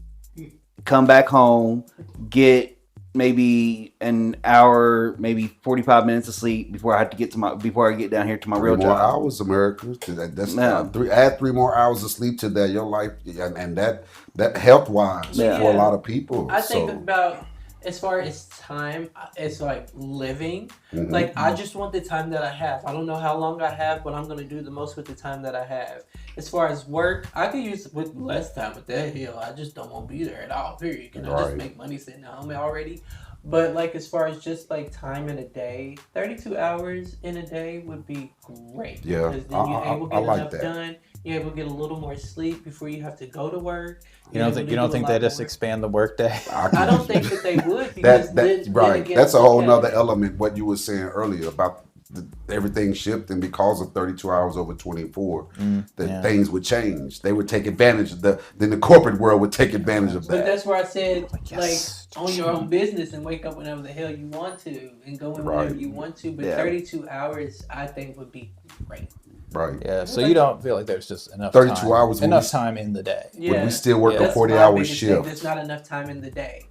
Come back home, get maybe an hour, maybe 45 minutes of sleep before I get down here to my real 3 more job. hours, America. That's Yeah. add 3 more hours of sleep to that. Your life and that health wise Yeah. for a lot of people. I think So, about as far as time, it's like living. mhm. Like I just want the time that I have. I don't know how long I have, but I'm gonna do the most with the time that I have. As far as work, I could use with less time with that. Hell, I just don't want to be there at all. Period. Can I just Right. make money sitting home already? But like as far as just like time in a day, 32 hours in a day would be great. Yeah, Because then you're able to I get like enough that. done. You're able to get a little more sleep before you have to go to work. You You're don't able think to you don't do a think lot they just more. expand the workday? I don't think that they would because then right. again, That's a whole okay. nother element. What you were saying earlier about everything shifting because of 32 hours over 24. That yeah. things would change. They would take advantage of then the corporate world would take advantage of But that. that's where I said, Yes. like, own your own business and wake up whenever the hell you want to and go in whenever Right. you want to. But Yeah. 32 hours, I think, would be great. Right. Yeah. So you don't feel like there's just enough 32 time, hours when enough we- time in the day. When we still work Yeah. a That's my 40-hour biggest thing. shift. There's not enough time in the day.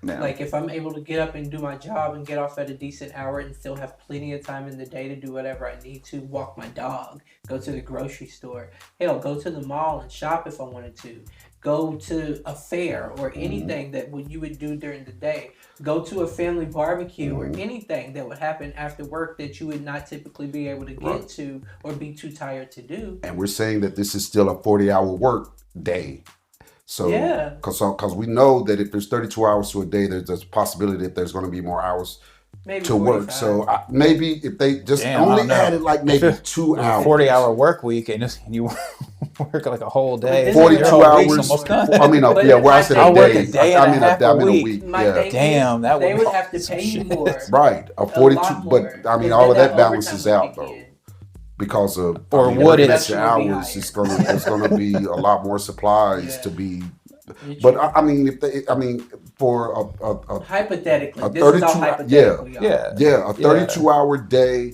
Yeah. Like, if I'm able to get up and do my job and get off at a decent hour and still have plenty of time in the day to do whatever I need to, walk my dog, go to the grocery store, hell, go to the mall and shop if I wanted to, go to a fair or anything that you would do during the day, go to a family barbecue or anything that would happen after work that you would not typically be able to get Right. to or be too tired to do. And we're saying that this is still a 40-hour work day. So, Yeah. because we know that if there's 32 hours to a day, there's a possibility that there's going to be more hours Maybe to work. 45. So maybe if they just Damn, I only don't know. added like maybe 2 hours. 40-hour work week, and you work like a whole day. But 42 Your whole week's hours. almost done. I mean, But yeah, if where I I said take- a I'll work day. a day I and a mean, half a I mean week. My yeah. thing Damn, is, that they would would have to some pay you shit. more. Right, a A 42, lot but more, I mean, because all of then that balances overtime out would though, kick in. because of Or I mean, would working it- extra That should be hours? higher. It's gonna be a lot more supplies Yeah. to be. You're But true. I mean, if they, I mean, for a hypothetically, a this is all 32 hypothetical, y'all. Yeah. a 32-hour day,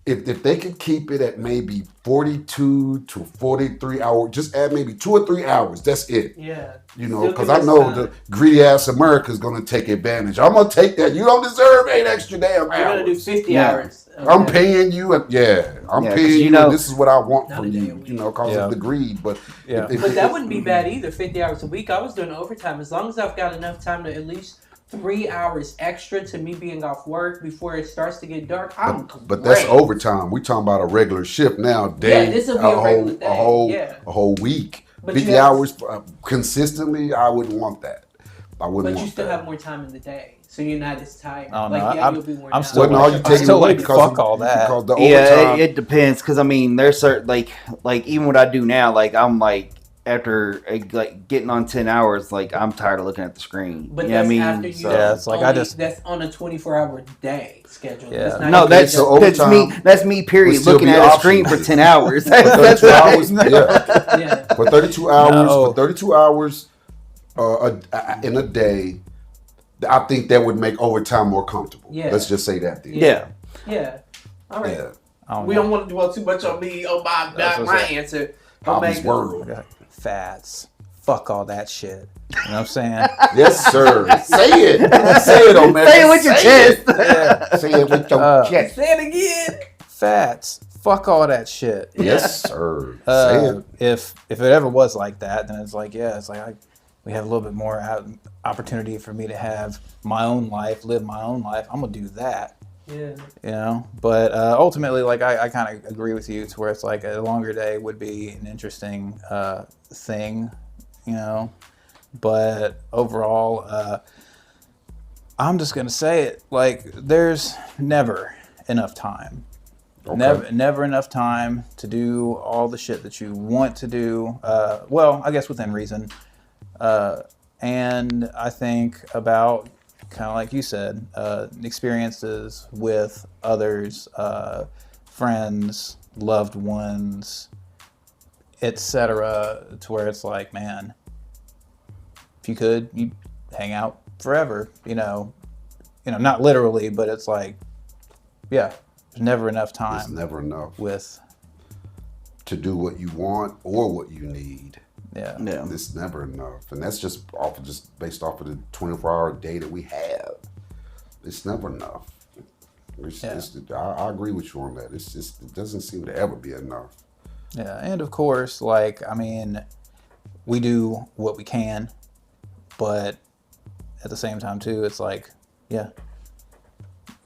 if they could keep it at maybe 42 to 43 hours, just add maybe 2 or 3 hours. That's it. Yeah. You know, Still because give I us know time. the greedy ass America is going to take advantage. I'm going to take that. You don't deserve 8 extra damn We're gonna do hours. 50 Yeah. hours. of I'm that. paying you. I'm Yeah, 'cause paying you you. know- And this is what I want Not from a day a you. week. You know, because Yeah. of the greed. But Yeah. But that wouldn't be bad either. 50 hours a week. I was doing overtime. As long as I've got enough time to at least 3 hours extra to me being off work before it starts to get dark, I'm But that's great. overtime. We talking about a regular shift now. Day, Yeah, this'll be a regular day, yeah. a whole week. But 50 you have- hours consistently. I wouldn't want that. I wouldn't But want you still that. have more time in the day, so you're not as tired. Oh, no, like, I'm- you'll be worn I'm out. still Well, no, like- you I'm taking still away like, because fuck of, all that. because the Yeah, overtime. it depends because I mean there's certain like even what I do now, like I'm like after like getting on 10 hours, like I'm tired of looking at the screen. But you know what I that's mean? after you. So- Yeah, it's like I just- That's on a 24-hour day schedule. Yeah. That's not No, even that's just- so that's overtime me. That's me. would Period. still Looking be at a screen optional. for 10 hours. For That's 32 hours, yeah. yeah. For 32 hours, No. for 32 hours in a day, I think that would make overtime more comfortable. Yeah. Let's just say that then. Yeah. Yeah. All right. Yeah. I don't We know. don't want to dwell too much on me. Oh, That's my what's up. answer. Bobby's Omega. world. Fats. Fuck all that shit. You know what I'm saying? Yes, sir. Say it. Say it, Omega. Say it with your chest. Yeah. Say it with your chest. Say it again. Fats. fuck all that shit. Yes, sir. Say it. If it ever was like that, then it's like, yeah, it's like we have a little bit more opportunity for me to have my own life, live my own life. I'm gonna do that. Yeah. You know, but ultimately, like I kind of agree with you to where it's like a longer day would be an interesting thing, you know. But overall, I'm just gonna say it, like there's never enough time. Okay. Never enough time to do all the shit that you want to do. Well, I guess within reason. And I think about, kind of like you said, experiences with others, friends, loved ones, etc. To where it's like, man, if you could, you hang out forever. Not literally, but it's like, yeah, there's never enough It's time never enough with, to do what you want or what you need. yeah. Yeah. It's never enough, and that's just based off of the 24-hour day that we have. It's never enough. I agree with you on that. It doesn't seem to ever be enough. Yeah, and of course, like, I mean, we do what we can, but at the same time too, it's like, yeah,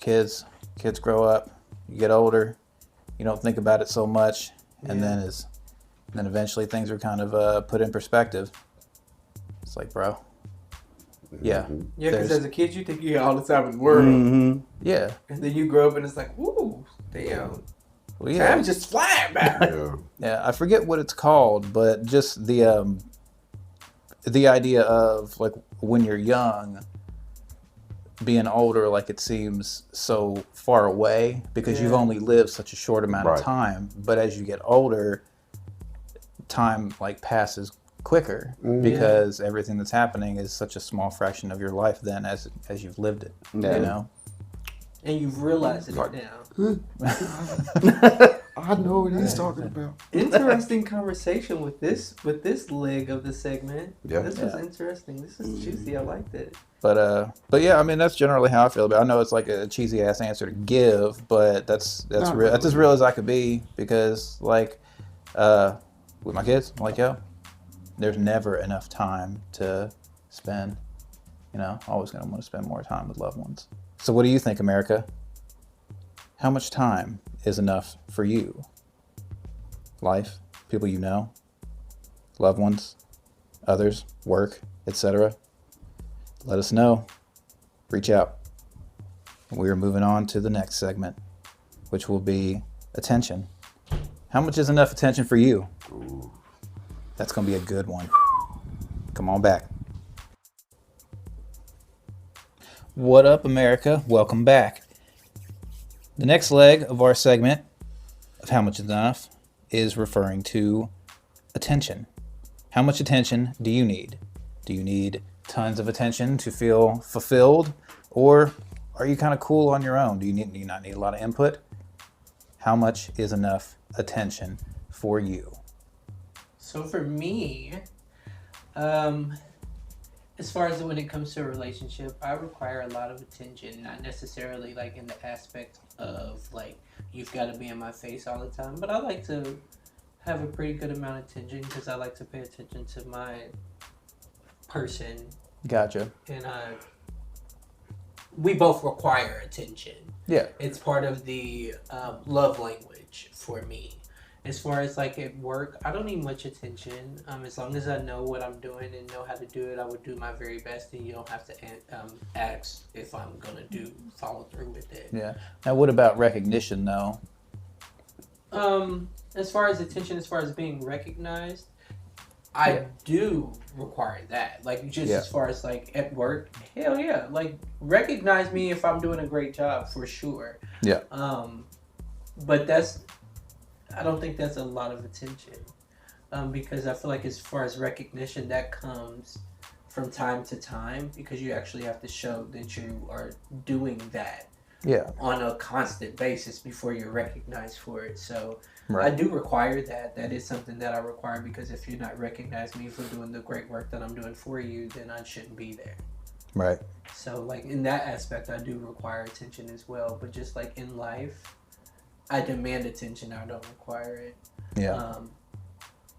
kids grow up, you get older, you don't think about it so much, and then eventually things are kind of put in perspective. It's like, bro, yeah, Yeah, because there's- as a kid, you think you got all the time in the world. Mm-hmm. yeah, And then you grow up and it's like, woo, damn. well, yeah, Time's just flying by. Yeah. yeah. I forget what it's called, but just the idea of like when you're young, being older, like it seems so far away because you've Yeah. only lived such a short amount of Right. time. But as you get older, time like passes quicker because everything that's happening is such a small fraction of your life then as you've lived it. Yeah. You know? And you've realized it Like- now. I know what he's talking about. Interesting conversation with this leg of the segment. Yeah. This was Yeah. interesting. This is juicy. I liked it. But yeah, I mean that's generally how I feel about it. I know it's like a cheesy ass answer to give, but that's Not real. That's really. as real as I could be because like with my kids, I'm like, yo, there's never enough time to spend. Always gonna want to spend more time with loved ones. So what do you think, America? How much time is enough for you? Life, people you know, loved ones, others, work, etc. Let us know. Reach out. We are moving on to the next segment, which will be attention. How much is enough attention for you? That's going to be a good one. Come on back. What up, America? Welcome back. The next leg of our segment of How Much Is Enough is referring to attention. How much attention do you need? Do you need tons of attention to feel fulfilled? Or are you kind of cool on your own? Do you not need a lot of input? How much is enough attention for you? So for me, as far as when it comes to a relationship, I require a lot of attention, not necessarily like in the aspect of like you've got to be in my face all the time, but I like to have a pretty good amount of attention because I like to pay attention to my person, Gotcha. and we both require attention. Yeah. It's part of the love language for me. As far as like at work, I don't need much attention. As long as I know what I'm doing and know how to do it, I would do my very best, and you don't have to ask if I'm gonna follow through with it. Yeah. Now, what about recognition, though? As far as attention, as far as being recognized, I do require that. Like just Yeah. as far as like at work, hell yeah, like recognize me if I'm doing a great job for sure. Yeah. But I don't think that's a lot of attention, because I feel like as far as recognition, that comes from time to time because you actually have to show that you are doing that Yeah. on a constant basis before you're recognized for it. So Right. I do require that. That is something that I require because if you're not recognizing me for doing the great work that I'm doing for you, then I shouldn't be there. Right. So like in that aspect, I do require attention as well. But just like in life, I demand attention. I don't require it. Yeah.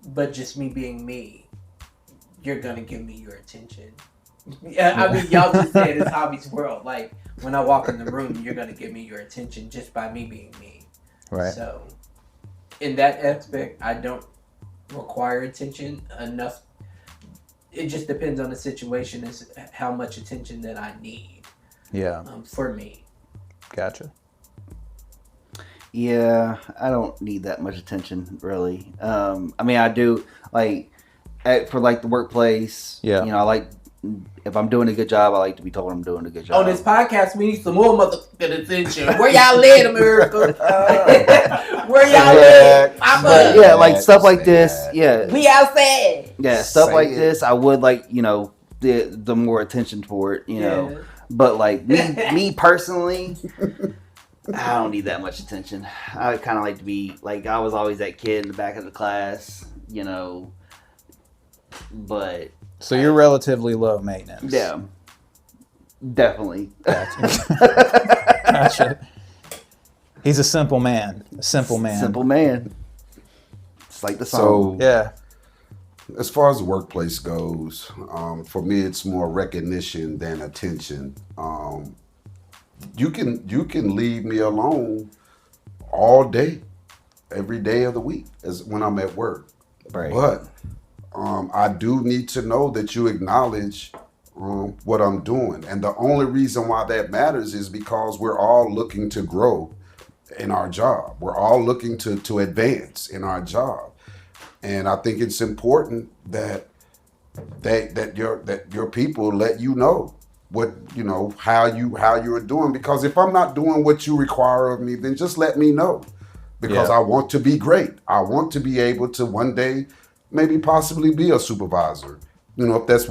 But just me being me, you're gonna give me your attention. Yeah, I mean, y'all just said it's Hobby's world. Like when I walk in the room, you're gonna give me your attention just by me being me. Right. So, in that aspect, I don't require attention enough. It just depends on the situation as how much attention that I need. Yeah. For me. Gotcha. Yeah, I don't need that much attention, really. I mean, I do like for like the workplace. Yeah. You know, I like if I'm doing a good job, I like to be told I'm doing a good job. On this podcast, we need some more motherfucking attention. Where y'all live, America? Where y'all live? But yeah, like stuff like this. Yeah, We outside. yeah, stuff Say like it. this. I would like the more attention for it. You know, but like me personally. I don't need that much attention. I kind of like to be like I was always that kid in the back of the class, you know. But So you're relatively low maintenance. yeah, definitely. Gotcha. He's a simple man. A simple man. Simple man. It's like the song. So Yeah. as far as the workplace goes, for me, it's more recognition than attention. You can leave me alone all day, every day of the week, as when I'm at work. Right. But I do need to know that you acknowledge what I'm doing, and the only reason why that matters is because we're all looking to grow in our job. We're all looking to advance in our job, and I think it's important that your people let you know how you're doing, because if I'm not doing what you require of me, then just let me know, because Yeah. I want to be great. I want to be able to one day maybe possibly be a supervisor, if that's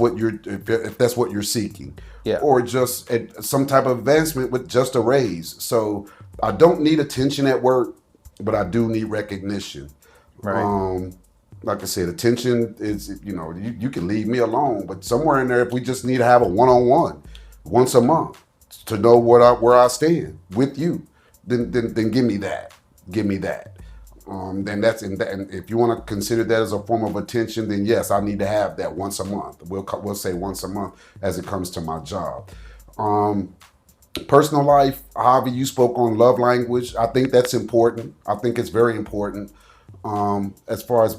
what you're seeking. Yeah. Or just some type of advancement with just a raise. So I don't need attention at work, but I do need recognition. Right. Like I said, attention is, you can leave me alone, but somewhere in there, if we just need to have a one-on-one once a month to know where I stand with you, then give me that. Give me that. Then and if you want to consider that as a form of attention, then yes, I need to have that once a month. We'll say once a month as it comes to my job. Personal life, Javi, you spoke on love language. I think that's important. I think it's very important. As far as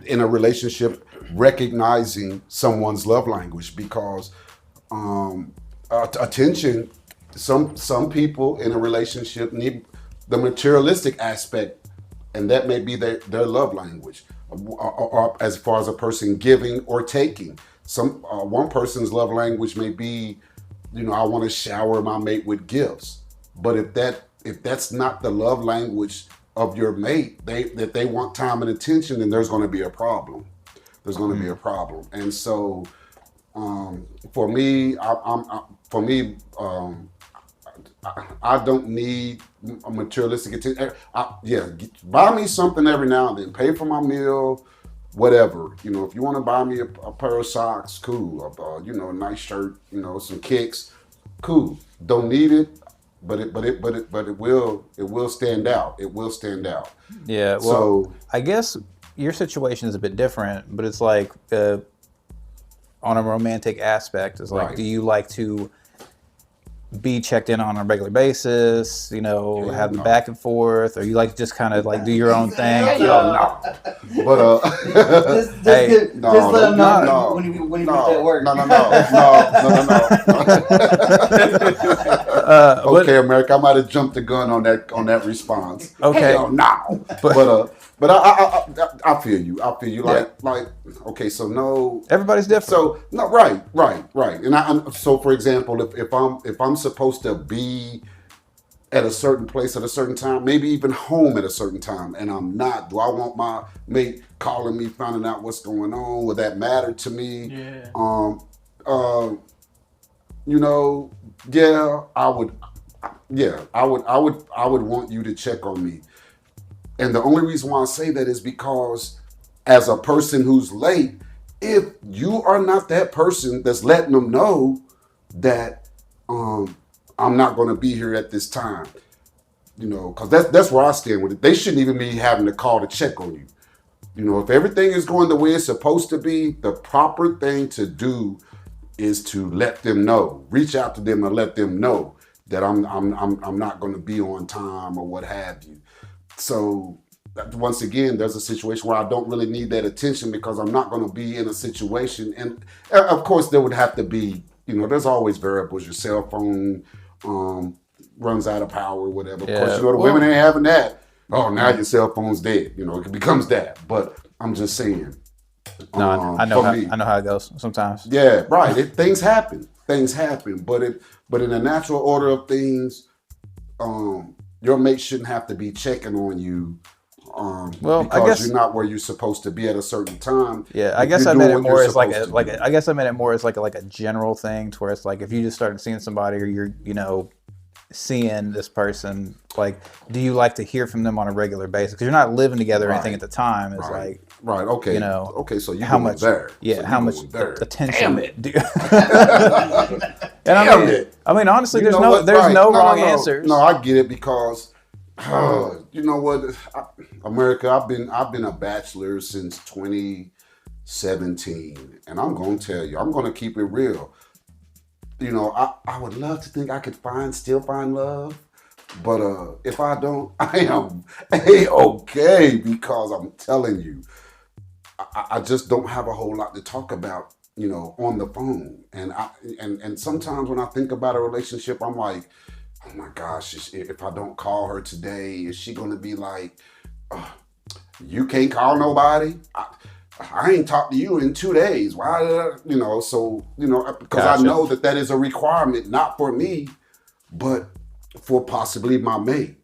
in a relationship, recognizing someone's love language, because attention. Some people in a relationship need the materialistic aspect, and that may be their love language, or as far as a person giving or taking. One person's love language may be, I want to shower my mate with gifts. But if that's not the love language of your mate, that they want time and attention, then there's going to be a problem. There's going to be a problem. And so, for me, I don't need a materialistic attention. Buy me something every now and then. Pay for my meal, whatever. If you want to buy me a pair of socks, cool. A nice shirt, some kicks, cool. Don't need it, but it will stand out. It will stand out. Yeah. Well, So I guess your situation is a bit different, but it's like on a romantic aspect. It's like, Right. do you like to be checked in on a regular basis? Have the no. back and forth, or you like to just kind of like do your own thing? no. But Hey, just let him know no, when he no, gets at work. no. But- Okay, America, I might have jumped the gun on that response. Okay. Hell no. But I feel you. I feel you. Like okay, so no. Everybody's different. So no, right. And so for example, if I'm supposed to be at a certain place at a certain time, maybe even home at a certain time, and I'm not, do I want my mate calling me, finding out what's going on? Would that matter to me? Yeah. I would. Yeah, I would want you to check on me. And the only reason why I say that is because as a person who's late, if you are not that person that's letting them know that I'm not going to be here at this time, You know, because that's where I stand with it. They shouldn't even be having to call to check on you. You know, if everything is going the way it's supposed to be, the proper thing to do is to let them know, reach out to them and let them know that I'm not going to be on time or what have you. So once again, there's a situation where I don't really need that attention because I'm not going to be in a situation. And of course, there would have to be, you know, there's always variables. Your cell phone runs out of power, whatever. Of course, you know, the women ain't having that. Oh, now your cell phone's dead. You know, it becomes that. But I'm just saying. No, I know how it goes sometimes. Yeah, right. Things happen. Things happen. But in the natural order of things, your mate shouldn't have to be checking on you. Because I guess you're not where you're supposed to be at a certain time. Yeah, I guess I meant it more as like I guess I meant it more as like a general thing, to where it's like if you just started seeing somebody, or you're, you know, seeing this person, like, do you like to hear from them on a regular basis? Because you're not living together or anything at the time. It's like, right, okay, you know, okay, so you how much there? Yeah, so how much attention? Damn it! And I mean, honestly, there's no wrong answers. No, I get it because. You know what, America, I've been a bachelor since 2017, and I'm gonna tell you, I'm gonna keep it real. You know, I would love to think I could still find love, but if I don't, I am A-okay, because I'm telling you, I just don't have a whole lot to talk about, you know, on the phone, and sometimes when I think about a relationship, I'm like, oh my gosh, if I don't call her today, is she going to be like, you can't call nobody? I ain't talked to you in 2 days. Why did I, you know, so, you know, because I know that is a requirement, not for me, but for possibly my mate.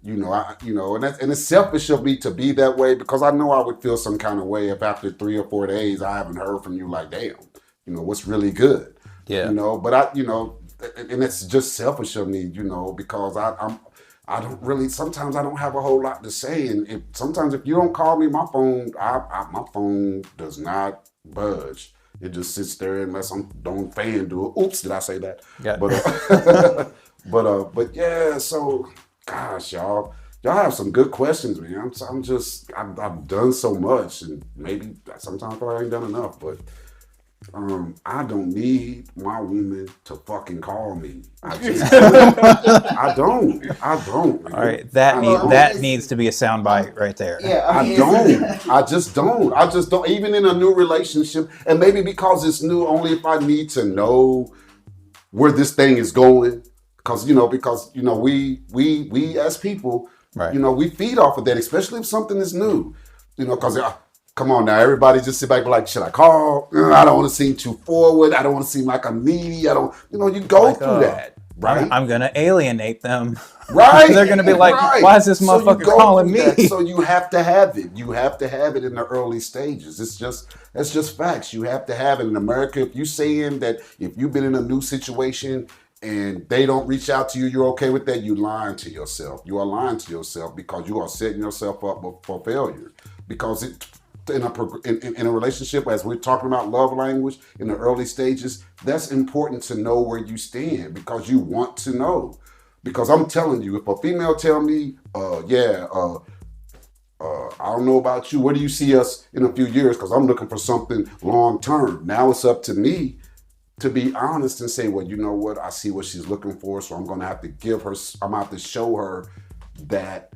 You know, and it's selfish of me to be that way, because I know I would feel some kind of way if after 3 or 4 days I haven't heard from you, like, damn, you know, what's really good? Yeah. You know, but and it's just selfish of me, you know, because I don't really, sometimes I don't have a whole lot to say. And sometimes if you don't call me, my phone does not budge. It just sits there unless I'm on FanDuel. Oops, did I say that? Yeah. But yeah, so, gosh, y'all have some good questions, man. I've done so much, and maybe sometimes I ain't done enough, but I don't need my woman to fucking call me. I just don't. I don't. Man. All right, that needs to be a soundbite right there. Yeah, I just don't. Even in a new relationship, and maybe because it's new, only if I need to know where this thing is going. Because we as people, right, you know, we feed off of that, especially if something is new. You know, because come on now, everybody just sit back and be like, should I call? I don't want to seem too forward. I don't want to seem like I'm needy. I don't, you know, you go through that, right? I'm going to alienate them. Right. They're going to be like, why is this motherfucker calling me? So you have to have it. You have to have it in the early stages. That's just facts. You have to have it in America. If you saying that if you've been in a new situation and they don't reach out to you, you're okay with that, you lying to yourself. You are lying to yourself, because you are setting yourself up for failure. Because in a relationship, as we're talking about love language in the early stages, that's important to know where you stand, because you want to know. Because I'm telling you, if a female tell me, I don't know about you, where do you see us in a few years? Because I'm looking for something long term. Now it's up to me to be honest and say, well, you know what? I see what she's looking for, so I'm going to have to I'm going to have to show her that,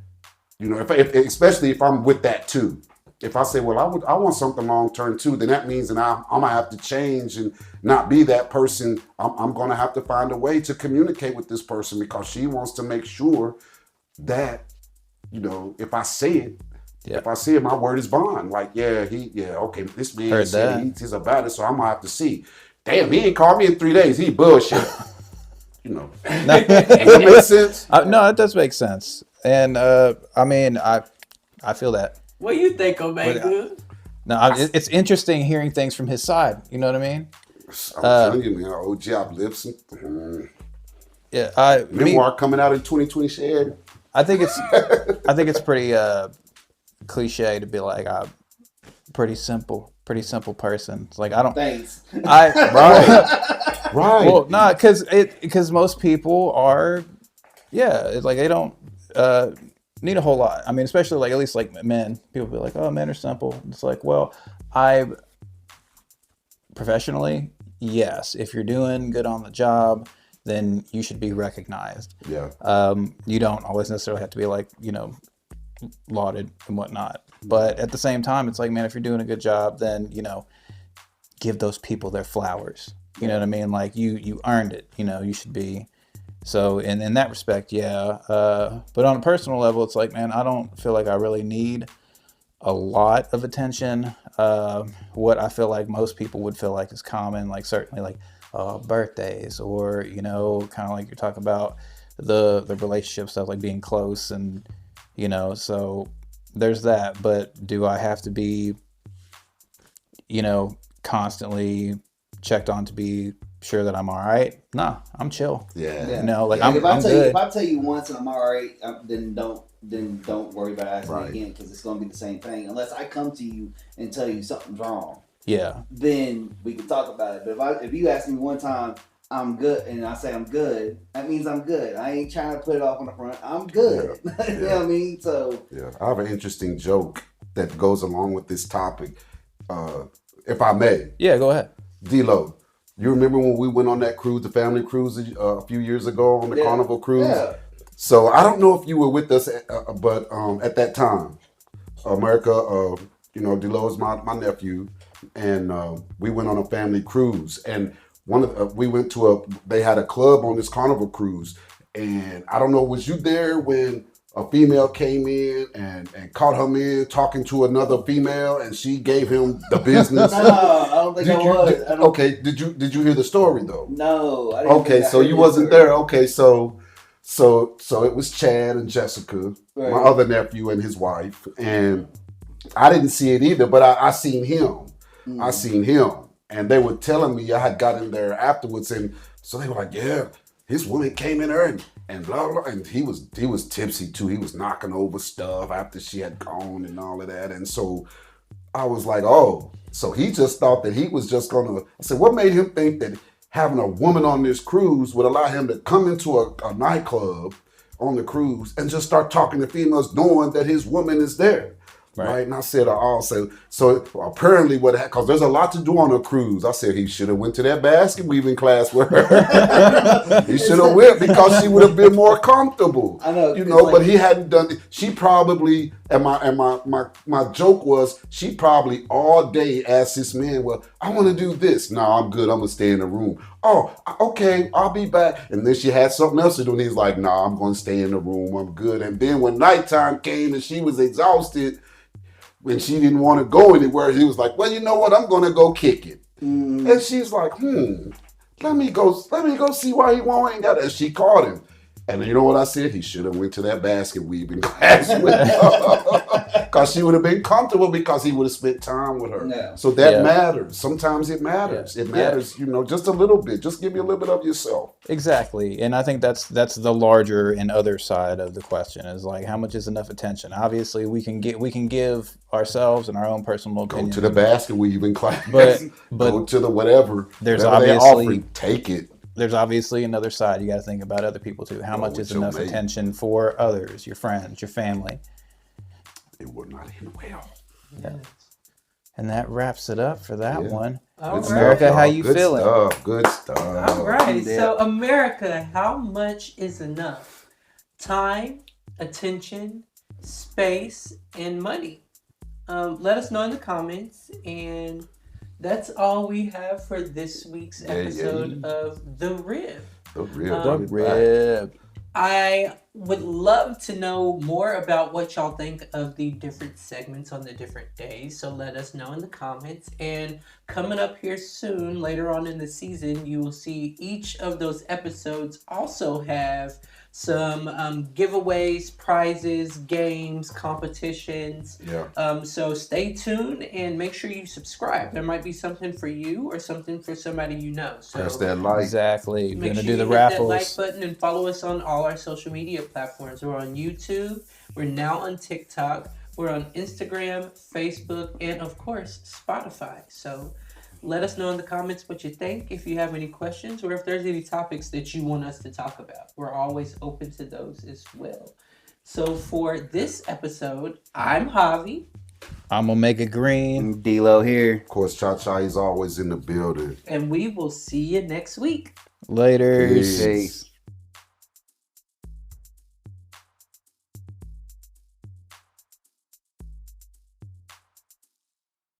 you know, especially if I'm with that too. If I say, well, I want something long term too, then that means that I'm gonna have to change and not be that person. I'm gonna have to find a way to communicate with this person, because she wants to make sure that, you know, if I say it, my word is bond. Like, okay, this man said he's about it, so I'm gonna have to see. Damn, he ain't called me in 3 days. He bullshit. You know, does that make sense? No, it does make sense, and I mean, I feel that. What do you think, Omega? No, it's interesting hearing things from his side. You know what I mean? I'm telling you, man. OG, I've lived some. Yeah, memoir coming out in 2020. Shared. I think it's pretty cliche to be like a pretty simple person. It's like I don't. Thanks. Right. Well, no, because most people are, Yeah, it's like they don't need a whole lot. I mean, especially like at least like men. People be like, "Oh, men are simple." It's like, well, I professionally, yes. If you're doing good on the job, then you should be recognized. Yeah. You don't always necessarily have to be like, lauded and whatnot. But at the same time, it's like, man, if you're doing a good job, then, give those people their flowers. You know what I mean? Like you earned it, you should be. So in that respect, yeah. But on a personal level, it's like, man, I don't feel like I really need a lot of attention. What I feel like most people would feel like is common, like certainly like birthdays or, kind of like you're talking about the relationship stuff, like being close and, so there's that. But do I have to be, constantly checked on to be sure that I'm all right? Nah, I'm chill. Yeah. Like if I I'm tell good. you, if I tell you once and I'm all right, then don't worry about asking Right. me again, because it's going to be the same thing. Unless I come to you and tell you something's wrong, Yeah. then we can talk about it. But if you ask me one time, I'm good, and I say I'm good, that means I'm good. I ain't trying to put it off on the front. I'm good. You know what I mean? So Yeah. I have an interesting joke that goes along with this topic. If I may. Yeah, go ahead. D-Lo, you remember when we went on that cruise, the family cruise, a few years ago on the Carnival cruise? Yeah. So I don't know if you were with us, but at that time, America, D-Lo is my nephew, and we went on a family cruise. And we went to they had a club on this Carnival cruise. And I don't know, was you there when a female came in and caught her man talking to another female, and she gave him the business? No, I don't think I was. Okay, did you hear the story though? No. I didn't Okay, think I so heard you the wasn't story. there. Okay, so it was Chad and Jessica, Right. my other nephew and his wife, and I didn't see it either, but I seen him. I seen him, and they were telling me I had gotten there afterwards, and so they were like, "Yeah, his woman came in there and blah blah," and he was tipsy too. He was knocking over stuff after she had gone and all of that, and so I was like, "Oh, so he just thought that he was just gonna." I said, "What made him think that having a woman on this cruise would allow him to come into a nightclub on the cruise and just start talking to females, knowing that his woman is there?" Right. And I said, so apparently because there's a lot to do on a cruise. I said he should have went to that basket weaving class with her. He should have went, because she would have been more comfortable. I know, but he hadn't done it. She probably, and my joke was, she probably all day asked this man, "Well, I want to do this." "No, I'm good. I'm gonna stay in the room." "Oh, okay, I'll be back." And then she had something else to do, and he's like, "No, I'm gonna stay in the room. I'm good." And then when nighttime came and she was exhausted, when she didn't want to go anywhere, he was like, "Well, you know what? I'm gonna go kick it." And she's like, let me go see why he ain't got it. And she called him. And you know what I said? He should have went to that basket weaving class with her, because she would have been comfortable, because he would have spent time with her. Yeah. So that matters. Sometimes it matters. Yeah. It matters, just a little bit. Just give me a little bit of yourself. Exactly. And I think that's the larger and other side of the question, is like, how much is enough attention? Obviously we can give ourselves and our own personal Go opinions. to the basket weaving class. But go to the whatever. There's whatever they obviously- offering, take it. There's obviously another side. You got to think about other people too. How much with is your enough mate. attention for others, your friends, your family? It would not end well. And that wraps it up for that one. All Good right. America, stuff, how y'all. you Good feeling? Stuff. Good stuff. All right. Yeah. So, America, how much is enough? Time, attention, space, and money. Let us know in the comments. And that's all we have for this week's episode of The Rib. The real. The rib. I would love to know more about what y'all think of the different segments on the different days. So let us know in the comments. And coming up here soon, later on in the season, you will see each of those episodes also have some giveaways, prizes, games, competitions. Yeah. So stay tuned and make sure you subscribe. There might be something for you or something for somebody you know. So Press that like. Exactly. We're make gonna sure do the you hit that like raffles. button and follow us on all our social media platforms. We're on YouTube. We're now on TikTok. We're on Instagram, Facebook, and of course Spotify. So Let us know in the comments what you think, if you have any questions, or if there's any topics that you want us to talk about. We're always open to those as well. So for this episode, I'm Javi, I'm Omega Green. D-Lo here. Of course, Cha-Cha is always in the building. and we will see you next week. Later. Peace. Peace.